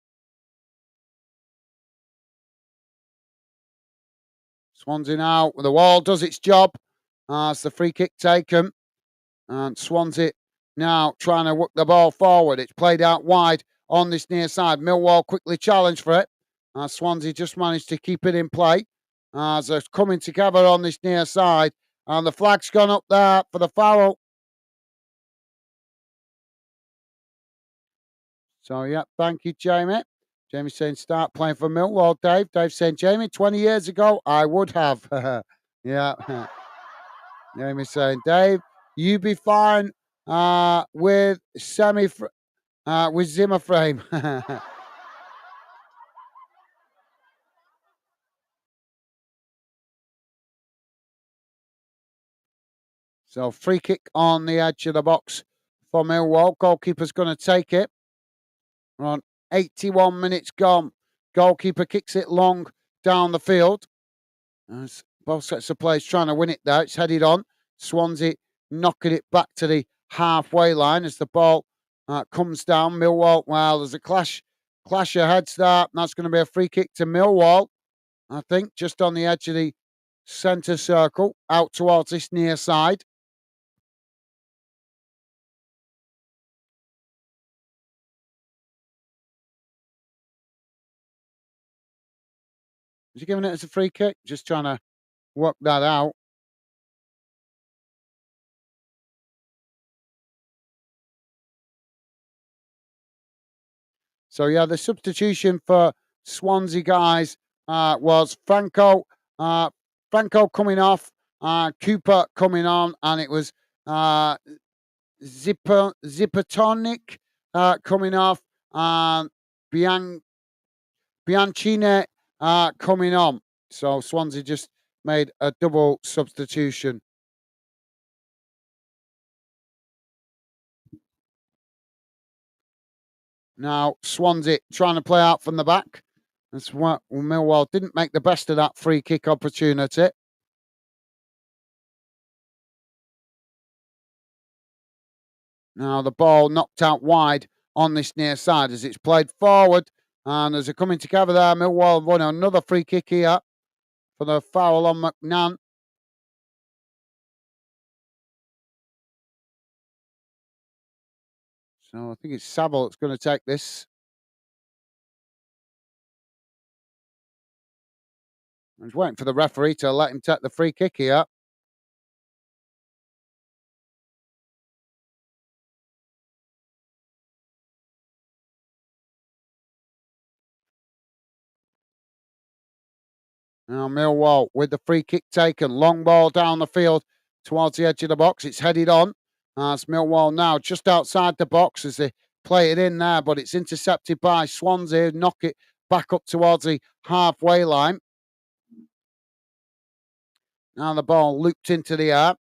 Swansea now, the wall does its job as the free kick taken. And Swansea now trying to work the ball forward. It's played out wide on this near side. Millwall quickly challenged for it. Swansea just managed to keep it in play as they're coming together on this near side. And the flag's gone up there for the foul. So, yeah, thank you, Jamie. Jamie saying, start playing for Millwall, Dave. Dave saying, Jamie, 20 years ago, I would have. Yeah. Jamie saying, Dave, you be fine with with Zimmer frame. So free kick on the edge of the box for Millwall. Goalkeeper's going to take it. We're on 81 minutes gone. Goalkeeper kicks it long down the field. As both sets of players trying to win it there. It's headed on. Swansea knocking it back to the halfway line as the ball comes down. Millwall, well, there's a clash of heads there. That's going to be a free kick to Millwall, I think, just on the edge of the centre circle, out towards this near side. Is he giving it as a free kick? Just trying to work that out. So yeah, the substitution for Swansea guys was Franco. Franco coming off, Cooper coming on, and it was Zippertonic coming off, and Bianchine coming on. So Swansea just made a double substitution. Now Swansea trying to play out from the back. That's what Millwall didn't make the best of that free kick opportunity. Now the ball knocked out wide on this near side as it's played forward. And as they're coming together there, Millwall won another free kick here for the foul on McNann. So I think it's Saville that's going to take this. I was waiting for the referee to let him take the free kick here. Now Millwall with the free kick taken. Long ball down the field towards the edge of the box. It's headed on. It's Millwall now just outside the box as they play it in there, but it's intercepted by Swansea. Knock it back up towards the halfway line. Now the ball looped into the air.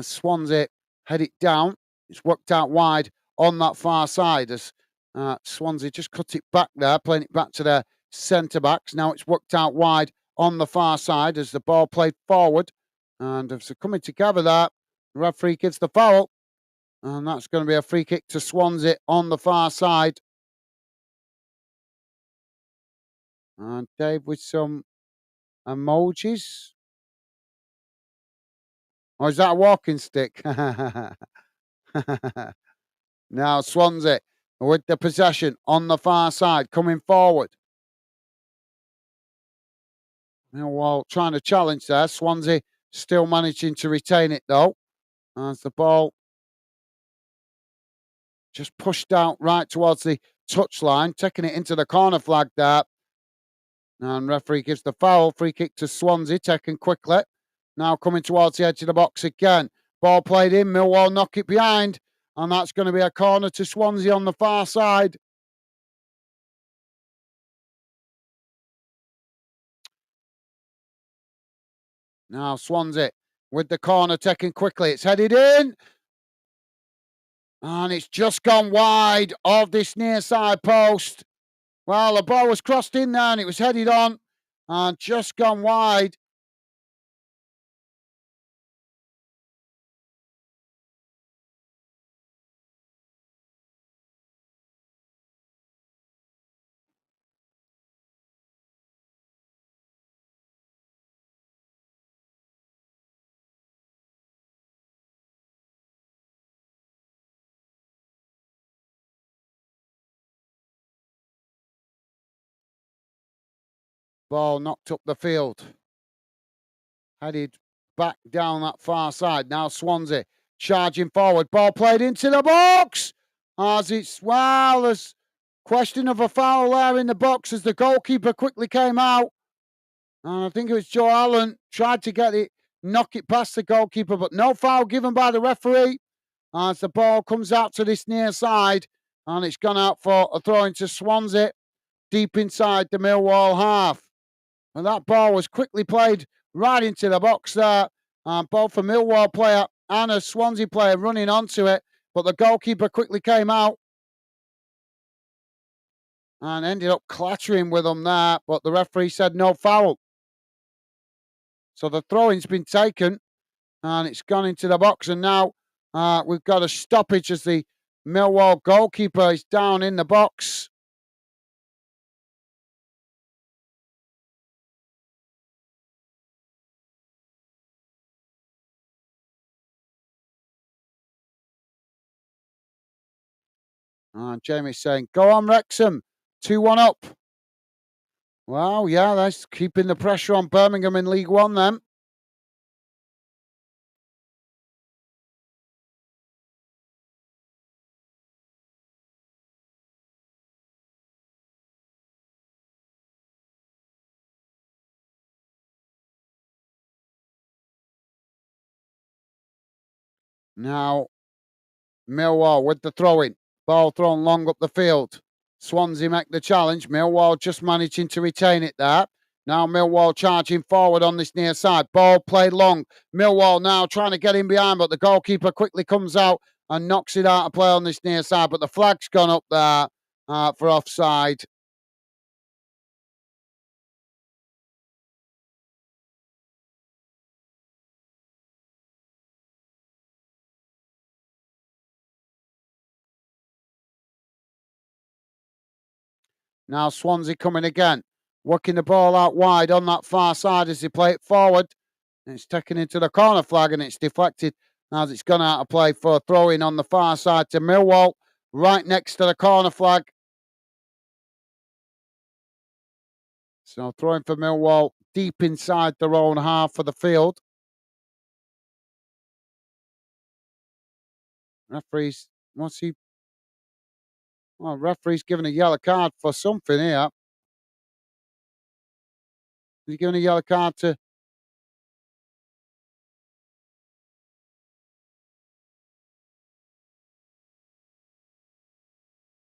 Swansea head it down. It's worked out wide on that far side as Swansea just cut it back there, playing it back to their centre backs. Now it's worked out wide on the far side as the ball played forward. And as they're coming together there, the referee gives the foul. And that's going to be a free kick to Swansea on the far side. And Dave with some emojis. Or is that a walking stick? Now Swansea with the possession on the far side, coming forward. Millwall trying to challenge there. Swansea still managing to retain it though. As the ball just pushed out right towards the touchline, taking it into the corner flag there. And referee gives the foul. Free kick to Swansea, taken quickly. Now coming towards the edge of the box again. Ball played in. Millwall knock it behind. And that's going to be a corner to Swansea on the far side. Now Swansea with the corner taken quickly. It's headed in. And it's just gone wide of this near side post. Well, the ball was crossed in there and it was headed on and just gone wide. Ball knocked up the field. Headed back down that far side. Now Swansea charging forward. Ball played into the box. As it's, well, there's question of a foul there in the box as the goalkeeper quickly came out. And I think it was Joe Allen tried to get it, knock it past the goalkeeper, but no foul given by the referee as the ball comes out to this near side. And it's gone out for a throw into Swansea deep inside the Millwall half. And that ball was quickly played right into the box there. Both a Millwall player and a Swansea player running onto it. But the goalkeeper quickly came out and ended up clattering with them there. But the referee said no foul. So the throw-in's been taken and it's gone into the box. And now we've got a stoppage as the Millwall goalkeeper is down in the box. And Jamie's saying, go on, Wrexham. 2-1 up. Well, yeah, that's keeping the pressure on Birmingham in League One then. Now, Millwall with the throw-in. Ball thrown long up the field. Swansea make the challenge. Millwall just managing to retain it there. Now Millwall charging forward on this near side. Ball played long. Millwall now trying to get in behind, but the goalkeeper quickly comes out and knocks it out of play on this near side. But the flag's gone up there for offside. Now Swansea coming again. Working the ball out wide on that far side as they play it forward. And it's taken into the corner flag and it's deflected as it's gone out of play for a throw in on the far side to Millwall, right next to the corner flag. So throwing for Millwall deep inside their own half of the field. Referee's, what's he? Well, referee's given a yellow card for something here. He's given a yellow card to.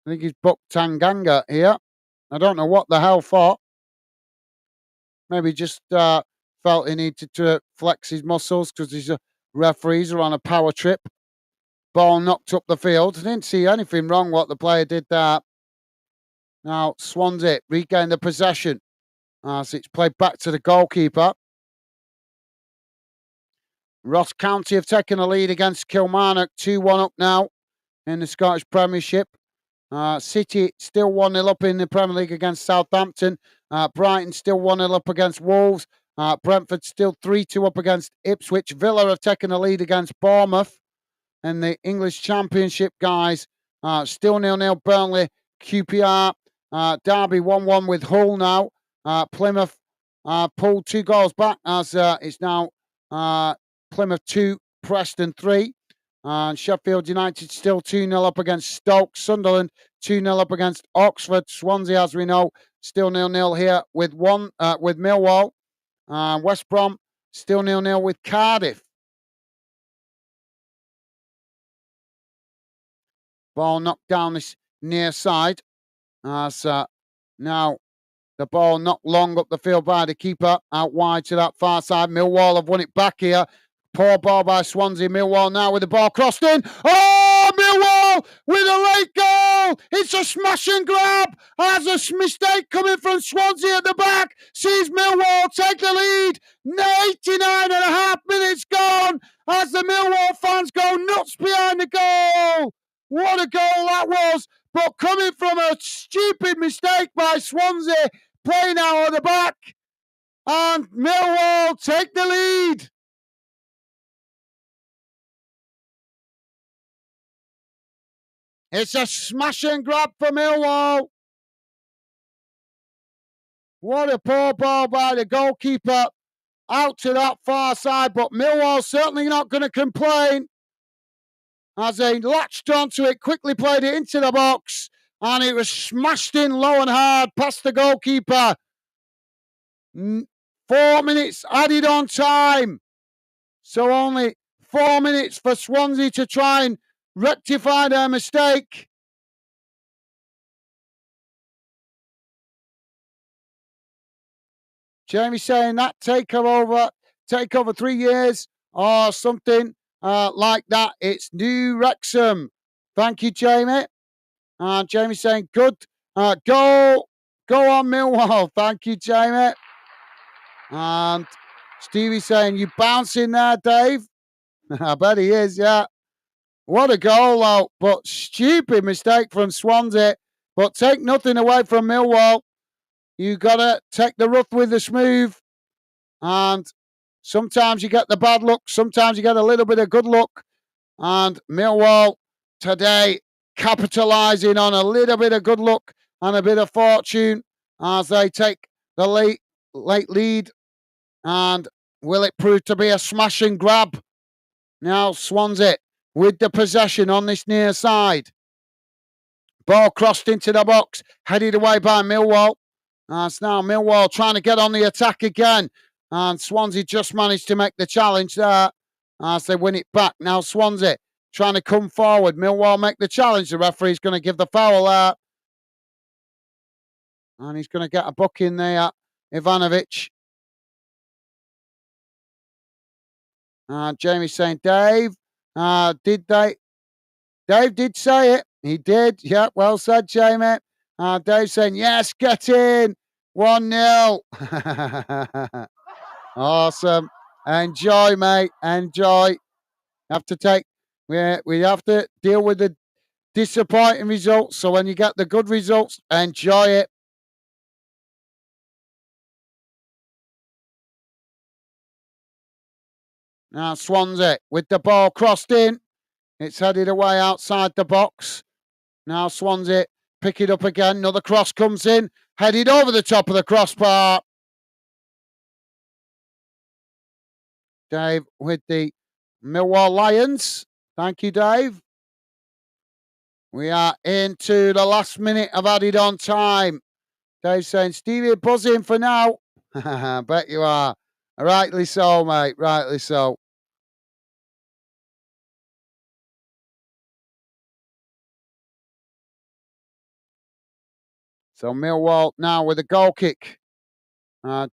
I think he's booked Tanganga here. I don't know what the hell for. Maybe just felt he needed to flex his muscles because his referees are on a power trip. Ball knocked up the field. I didn't see anything wrong what the player did there. Now Swansea regain the possession as it's played back to the goalkeeper. Ross County have taken a lead against Kilmarnock, 2-1 up now in the Scottish Premiership. City still 1-0 up in the Premier League against Southampton. Brighton still 1-0 up against Wolves. Brentford still 3-2 up against Ipswich. Villa have taken a lead against Bournemouth. And the English Championship guys, still 0-0 Burnley, QPR. Derby 1-1 with Hull now. Plymouth pulled 2 goals back as it's now Plymouth 2, Preston 3. And Sheffield United still 2-0 up against Stoke. Sunderland 2-0 up against Oxford. Swansea, as we know, still 0-0 here with Millwall. West Brom still 0-0 with Cardiff. Ball knocked down this near side. As now The ball knocked long up the field by the keeper, out wide to that far side. Millwall have won it back here. Poor ball by Swansea. Millwall now with the ball crossed in. Oh, Millwall with a late goal. It's a smash and grab. Has a mistake coming from Swansea at the back. Sees Millwall take the lead. 89 and a half minutes gone as the Millwall fans go nuts behind the goal. What a goal that was. But coming from a stupid mistake by Swansea, playing out of the back. And Millwall take the lead. It's a smash and grab for Millwall. What a poor ball by the goalkeeper out to that far side. But Millwall certainly not going to complain as they latched onto it, quickly played it into the box, and it was smashed in low and hard past the goalkeeper. 4 minutes added on time. So only 4 minutes for Swansea to try and rectify their mistake. Jamie saying that take over 3 years or something like that. It's New Wrexham. Thank you, Jamie. Jamie saying good. Go on Millwall. Thank you, Jamie. And Stevie saying you bouncing there, Dave. I bet he is, yeah. What a goal, though. But stupid mistake from Swansea. But take nothing away from Millwall. You got to take the rough with the smooth. And sometimes you get the bad luck. Sometimes you get a little bit of good luck. And Millwall today capitalising on a little bit of good luck and a bit of fortune as they take the late lead. And will it prove to be a smash and grab? Now Swansea with the possession on this near side. Ball crossed into the box, headed away by Millwall. It's now Millwall trying to get on the attack again. And Swansea just managed to make the challenge there as they win it back. Now Swansea trying to come forward. Millwall make the challenge. The referee's going to give the foul there. And he's going to get a booking there, Ivanovic. Jamie's saying, Dave, did they? Dave did say it. He did. Yeah, well said, Jamie. Dave saying, yes, get in. 1-0. Awesome. Enjoy, mate. Enjoy. We have to deal with the disappointing results. So when you get the good results, enjoy it. Now Swansea with the ball crossed in. It's headed away outside the box. Now Swansea pick it up again. Another cross comes in. Headed over the top of the crossbar. Dave with the Millwall Lions. Thank you, Dave. We are into the last minute of added on time. Dave saying, Stevie, buzzing for now. Bet you are. Rightly so, mate. Rightly so. So Millwall now with a goal kick.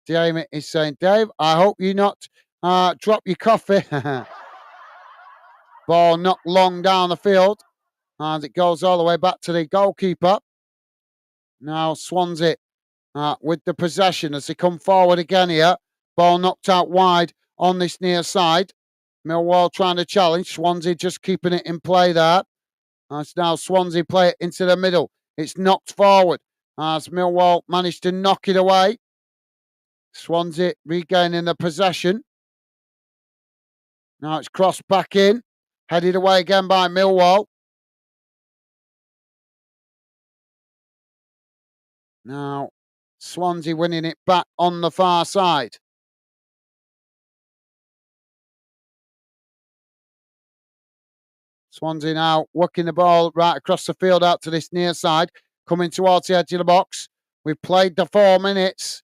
Jamie is saying, Dave, I hope you not drop your coffee. Ball knocked long down the field. And it goes all the way back to the goalkeeper. Now Swansea with the possession as they come forward again here. Ball knocked out wide on this near side. Millwall trying to challenge. Swansea just keeping it in play there. It's now Swansea play it into the middle. It's knocked forward as Millwall managed to knock it away. Swansea regaining the possession. Now it's crossed back in. Headed away again by Millwall. Now Swansea winning it back on the far side. Swansea now working the ball right across the field out to this near side. Coming towards the edge of the box. We've played the 4 minutes.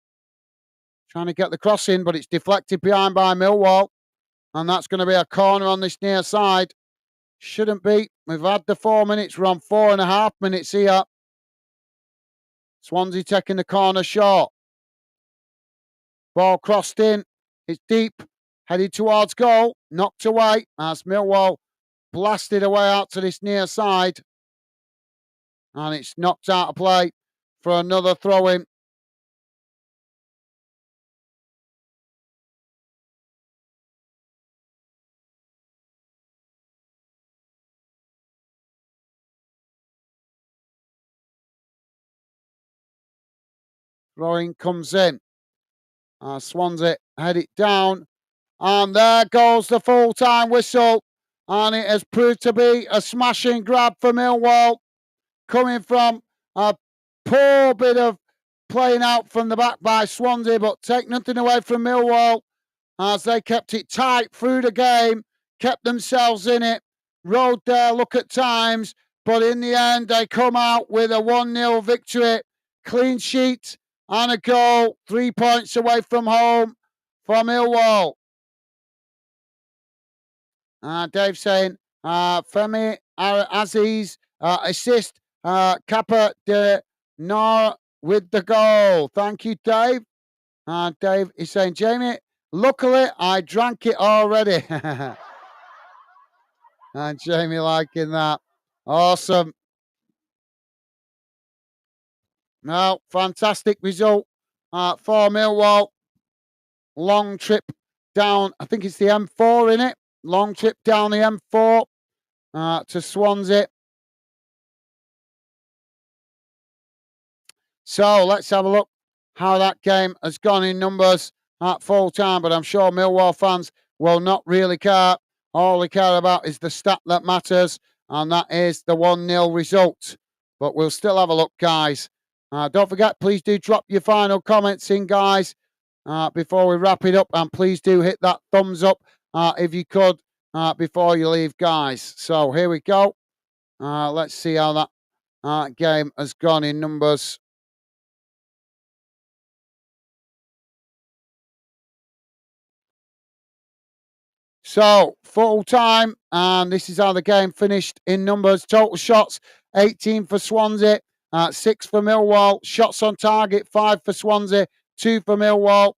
Trying to get the cross in, but it's deflected behind by Millwall. And that's going to be a corner on this near side. Shouldn't be. We've had the 4 minutes. We're on 4.5 minutes here. Swansea taking the corner short. Ball crossed in. It's deep. Headed towards goal. Knocked away as Millwall blasted away out to this near side. And it's knocked out of play for another throw-in. Throw-in comes in. Swansea head it down. And there goes the full-time whistle. And it has proved to be a smashing grab for Millwall. Coming from a poor bit of playing out from the back by Swansea, but take nothing away from Millwall as they kept it tight through the game, kept themselves in it, rode their luck at times, but in the end they come out with a 1-0 victory, clean sheet and a goal, 3 points away from home for Millwall. Dave saying, Femi Aziz assist Kappa de Nor with the goal. Thank you, Dave. Dave is saying, Jamie, luckily I drank it already. And Jamie liking that. Awesome. No, fantastic result for Millwall. Long trip down, I think it's the M4 in it. Long trip down the M4 to Swansea. So let's have a look how that game has gone in numbers at full time. But I'm sure Millwall fans will not really care. All they care about is the stat that matters, and that is the 1-0 result. But we'll still have a look, guys. Don't forget, please do drop your final comments in, guys, before we wrap it up. And please do hit that thumbs up if you could before you leave, guys. So here we go. Let's see how that game has gone in numbers. So, full time, and this is how the game finished in numbers. Total shots, 18 for Swansea, 6 for Millwall. Shots on target, 5 for Swansea, 2 for Millwall.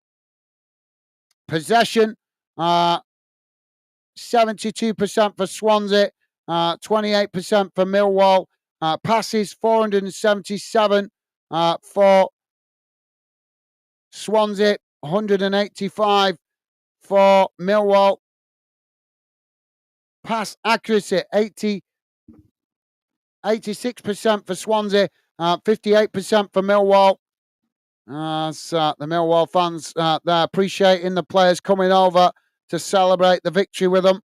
Possession, 72% for Swansea, 28% for Millwall. Passes, 477 for Swansea, 185 for Millwall. Pass accuracy, 86% for Swansea, 58% for Millwall. The Millwall fans, they're appreciating the players coming over to celebrate the victory with them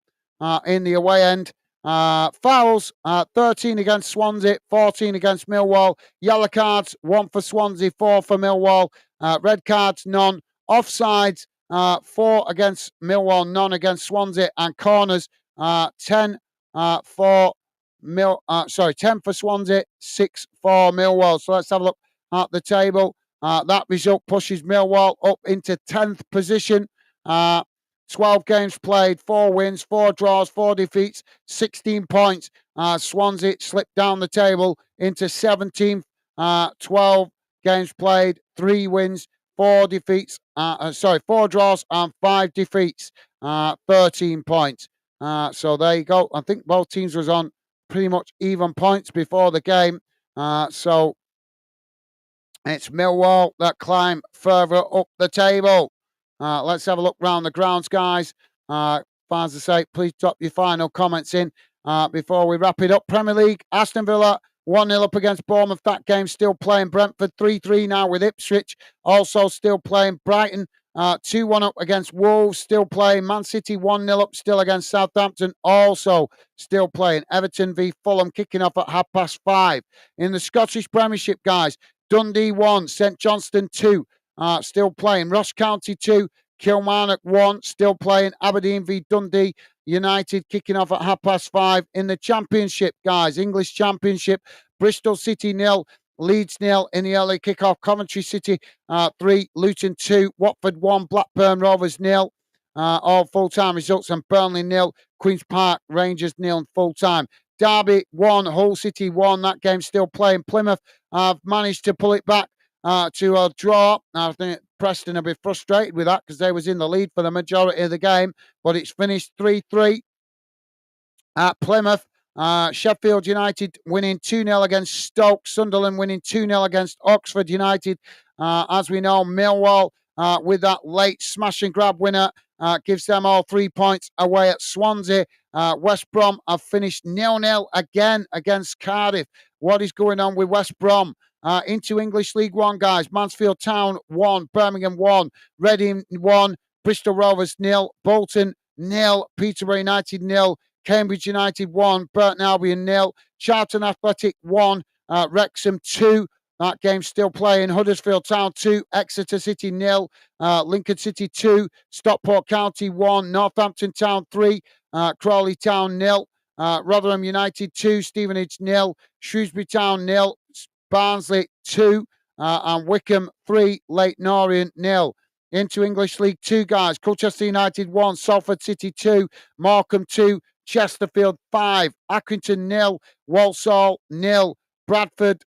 in the away end. Fouls, 13 against Swansea, 14 against Millwall. Yellow cards, 1 for Swansea, 4 for Millwall. Red cards, none. Offsides, 4 against Millwall, none against Swansea. And corners, 10 for 10 for Swansea, 6 for Millwall. So let's have a look at the table. That result pushes Millwall up into 10th position. 12 games played, 4 wins, 4 draws, 4 defeats, 16 points. Swansea slipped down the table into 17th. 12 games played, 3 wins, 4 defeats. 4 draws and 5 defeats. 13 points. So there you go. I think both teams was on pretty much even points before the game. So it's Millwall that climb further up the table. Let's have a look round the grounds, guys. Fans to say, please drop your final comments in before we wrap it up. Premier League, Aston Villa 1-0 up against Bournemouth. That game still playing. Brentford 3-3 now with Ipswich. Also still playing. Brighton 2-1 up against Wolves, still playing. Man City 1-0 up still against Southampton, also still playing. Everton v Fulham kicking off at 5:30. In the Scottish Premiership, guys, Dundee 1, St Johnstone 2, still playing. Ross County 2, Kilmarnock 1, still playing. Aberdeen v Dundee United kicking off at 5:30. In the Championship, guys, English Championship, Bristol City 0, Leeds 0 in the early kickoff. Coventry City 3, Luton 2, Watford 1, Blackburn Rovers 0. All full-time results, and Burnley 0, Queen's Park Rangers 0 full-time. Derby 1, Hull City 1. That game's still playing. Plymouth have managed to pull it back to a draw. I think Preston will be frustrated with that because they was in the lead for the majority of the game, but it's finished 3-3 at Plymouth. Sheffield United winning 2-0 against Stoke. Sunderland winning 2-0 against Oxford United. As we know, Millwall with that late smash and grab winner gives them all 3 points away at Swansea. West Brom have finished 0-0 again against Cardiff. What is going on with West Brom? Into English League One, guys. Mansfield Town 1, Birmingham 1, Reading 1, Bristol Rovers 0, Bolton 0, Peterborough United 0, Cambridge United 1, Burton Albion 0, Charlton Athletic 1, Wrexham 2. That game's still playing. Huddersfield Town 2, Exeter City 0, Lincoln City 2, Stockport County 1, Northampton Town 3, Crawley Town 0, Rotherham United 2, Stevenage 0, Shrewsbury Town 0, Barnsley 2, and Wickham 3, Leyton Orient 0. Into English League 2, guys. Colchester United 1, Salford City 2, Morecambe 2, Chesterfield 5, Accrington 0, Walsall 0, Bradford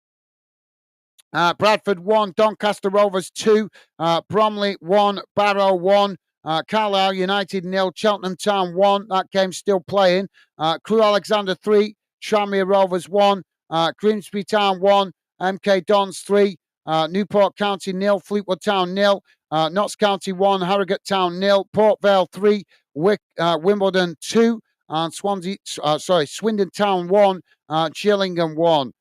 1, Doncaster Rovers 2, Bromley 1, Barrow 1, Carlisle United 0, Cheltenham Town 1. That game's still playing. Crewe Alexandra 3, Tranmere Rovers 1, Grimsby Town 1, MK Dons 3, Newport County 0, Fleetwood Town 0, Notts County 1, Harrogate Town 0, Port Vale 3, Wimbledon 2, and Swindon Town 1, Gillingham 1.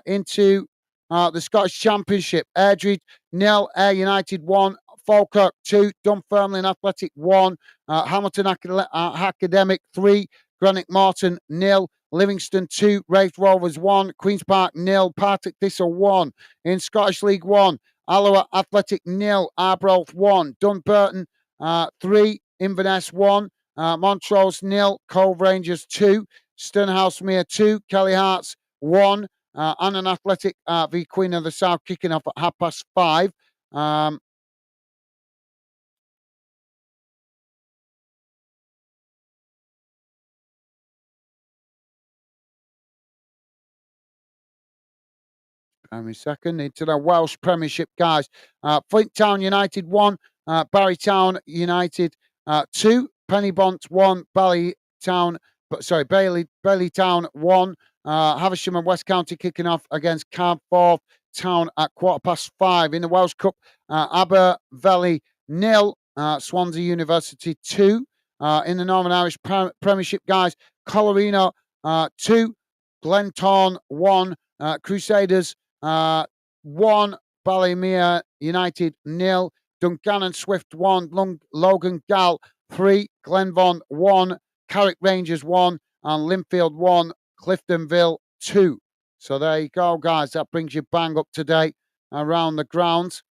Into the Scottish Championship, Airdrie 0, Ayr United 1, Falkirk 2, Dunfermline Athletic 1, Hamilton Academic 3, Granite Morton 0, Livingston 2, Wraith Rovers 1, Queen's Park 0, Partick Thistle 1. In Scottish League 1, Alloa Athletic 0, Arbroath 1, Dunbarton 3, Inverness 1, Montrose 0, Cove Rangers 2, Stonehousemere 2, Kelly Hearts 1, Annan Athletic v Queen of the South kicking off at 5:30. A second into the Welsh Premiership, guys. Flint Town United 1, Barry Town United 2, Pennybont 1, Bailey Town 1. Havisham and West County kicking off against Carnforth Town at 5:15. In the Welsh Cup, Aberfele 0, Swansea University 2. In the Northern Irish Premiership, guys, Colorino 2, Glentown 1, Crusaders 1, Ballymere United 0, Dungannon Swift 1, Logan Gall 3, Glenvaughan 1, Carrick Rangers 1, and Linfield 1, Cliftonville 2. So there you go, guys. That brings you bang up to date around the grounds.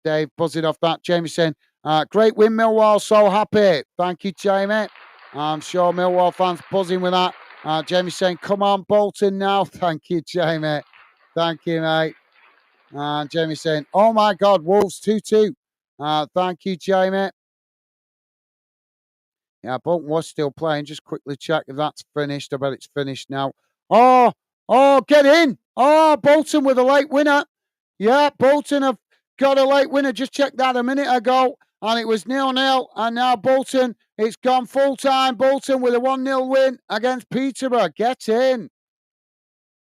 Dave buzzing off that. Jamie saying, great win, Millwall. So happy. Thank you, Jamie. I'm sure Millwall fans buzzing with that. Jamie saying, come on, Bolton now. Thank you, Jamie. Thank you, mate. Jamie saying, oh my God, Wolves 2-2. Thank you, Jamie. Yeah, Bolton was still playing. Just quickly check if that's finished. I bet it's finished now. Oh, get in. Oh, Bolton with a late winner. Yeah, Bolton have got a late winner. Just checked that a minute ago. And it was 0-0. And now Bolton, it's gone full time. Bolton with a 1-0 win against Peterborough. Get in.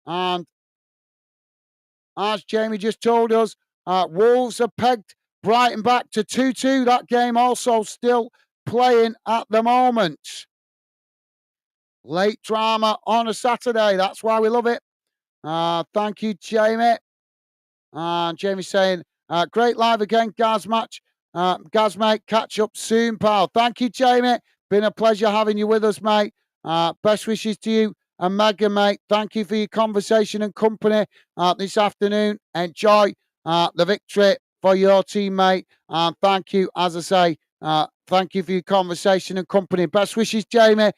And as Jamie just told us, Wolves have pegged Brighton back to 2-2. That game also still playing at the moment. Late drama on a Saturday. That's why we love it. Thank you, Jamie. Jamie saying, great live again, Gaz match. Gaz, mate, catch up soon, pal. Thank you, Jamie. Been a pleasure having you with us, mate. Best wishes to you and Megan, mate. Thank you for your conversation and company this afternoon. Enjoy the victory for your team, mate. And thank you, as I say, thank you for your conversation and company. Best wishes, Jamie.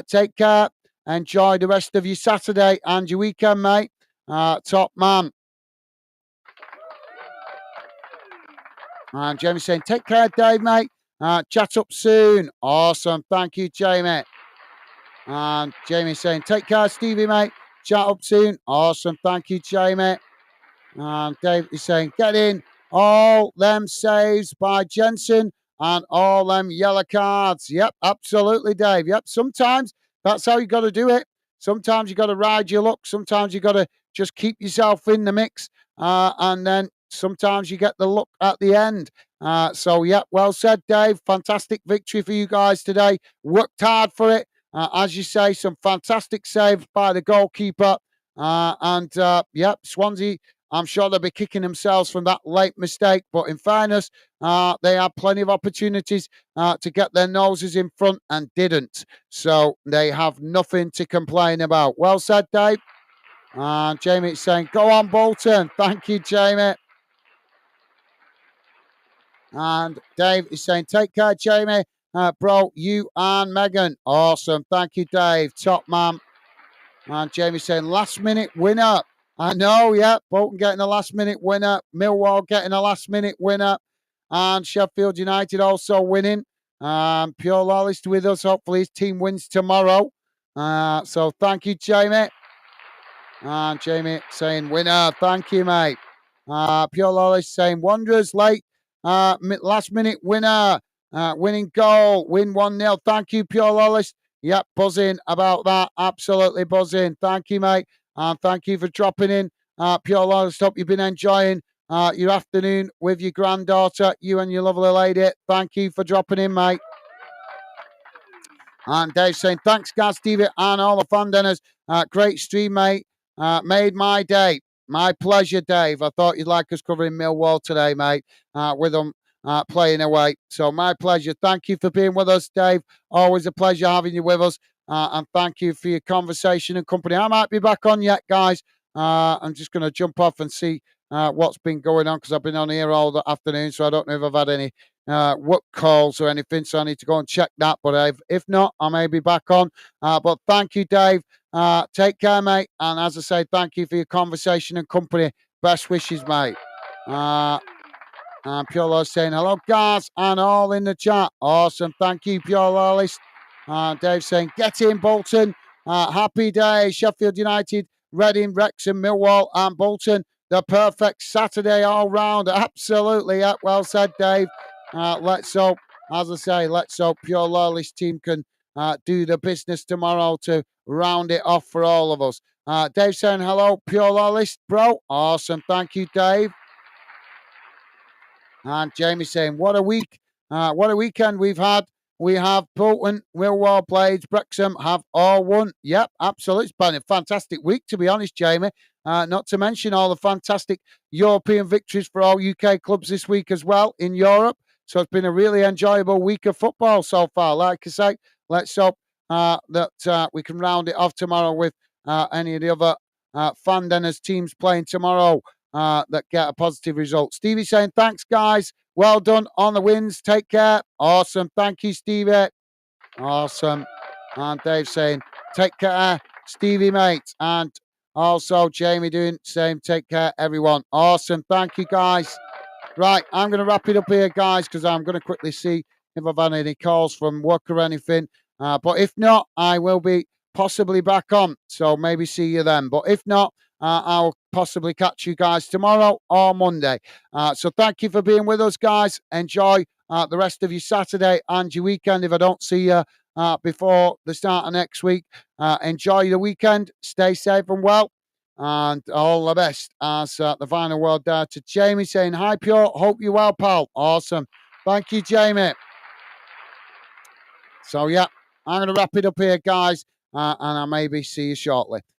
Take care. Enjoy the rest of your Saturday and your weekend, mate. Top man. And Jamie saying, take care, Dave, mate. Chat up soon. Awesome. Thank you, Jamie. And Jamie saying, take care, Stevie, mate. Chat up soon. Awesome. Thank you, Jamie. And Dave is saying, get in. All them saves by Jensen and all them yellow cards. Yep, absolutely, Dave. Yep, sometimes that's how you got to do it. Sometimes you got to ride your luck. Sometimes you got to just keep yourself in the mix. And then sometimes you get the luck at the end. So, yeah, well said, Dave. Fantastic victory for you guys today. Worked hard for it. As you say, some fantastic saves by the goalkeeper. Yeah, Swansea, I'm sure they'll be kicking themselves from that late mistake. But in fairness, they had plenty of opportunities to get their noses in front and didn't. So they have nothing to complain about. Well said, Dave. And Jamie is saying, go on, Bolton. Thank you, Jamie. And Dave is saying, take care, Jamie. Bro, you and Megan. Awesome. Thank you, Dave. Top man. And Jamie saying, last minute winner. I know, yeah. Bolton getting a last minute winner. Millwall getting a last minute winner. And Sheffield United also winning. Pure Lawless with us. Hopefully his team wins tomorrow. So thank you, Jamie. And Jamie saying, winner. Thank you, mate. Pure Lawless saying, Wanderers late. Last minute winner. Winning goal. Win 1-0. Thank you, Pure Lawless. Yep, buzzing about that. Absolutely buzzing. Thank you, mate. And thank you for dropping in. Pure Lawless, hope you've been enjoying your afternoon with your granddaughter, you and your lovely lady. Thank you for dropping in, mate. And Dave saying, thanks, guys, Stevie, and all the fan dinners. Great stream, mate. Made my day. My pleasure, Dave. I thought you'd like us covering Millwall today, mate, with them playing away. So my pleasure. Thank you for being with us, Dave. Always a pleasure having you with us. And thank you for your conversation and company. I might be back on yet, guys. I'm just going to jump off and see what's been going on because I've been on here all the afternoon, so I don't know if I've had any work calls or anything, so I need to go and check that. But if not, I may be back on. But thank you, Dave. Take care, mate. And as I say, thank you for your conversation and company. Best wishes, mate. And Pure Lawless saying, hello, guys, and all in the chat. Awesome. Thank you, Pure Lawless. Dave saying, get in, Bolton. Happy day. Sheffield United, Reading, Wrexham, Millwall, and Bolton. The perfect Saturday all round. Absolutely. Well said, Dave. Let's hope, as I say, let's hope Pure Lawless team can do the business tomorrow to round it off for all of us. Dave saying, hello, Pure Lawless, bro. Awesome. Thank you, Dave. And Jamie saying, what a week. What a weekend we've had. We have Bolton, Millwall, Blades, Wrexham have all won. Yep, absolutely. It's been a fantastic week, to be honest, Jamie. Not to mention all the fantastic European victories for all UK clubs this week as well in Europe. So it's been a really enjoyable week of football so far. Like I say, let's hope that we can round it off tomorrow with any of the other fan dinners teams playing tomorrow that get a positive result. Stevie saying, thanks, guys. Well done on the wins. Take care. Awesome. Thank you, Stevie. Awesome. And Dave saying, take care, Stevie, mate. And also Jamie doing same. Take care, everyone. Awesome. Thank you, guys. Right, I'm going to wrap it up here, guys, because I'm going to quickly see if I've had any calls from work or anything. But if not, I will be possibly back on. So maybe see you then. But if not, I'll possibly catch you guys tomorrow or Monday. So thank you for being with us, guys. Enjoy the rest of your Saturday and your weekend. If I don't see you before the start of next week, enjoy the weekend. Stay safe and well. And all the best as the final word there to Jamie saying, hi, Pure. Hope you're well, pal. Awesome. Thank you, Jamie. So, yeah, I'm going to wrap it up here, guys. And I maybe see you shortly.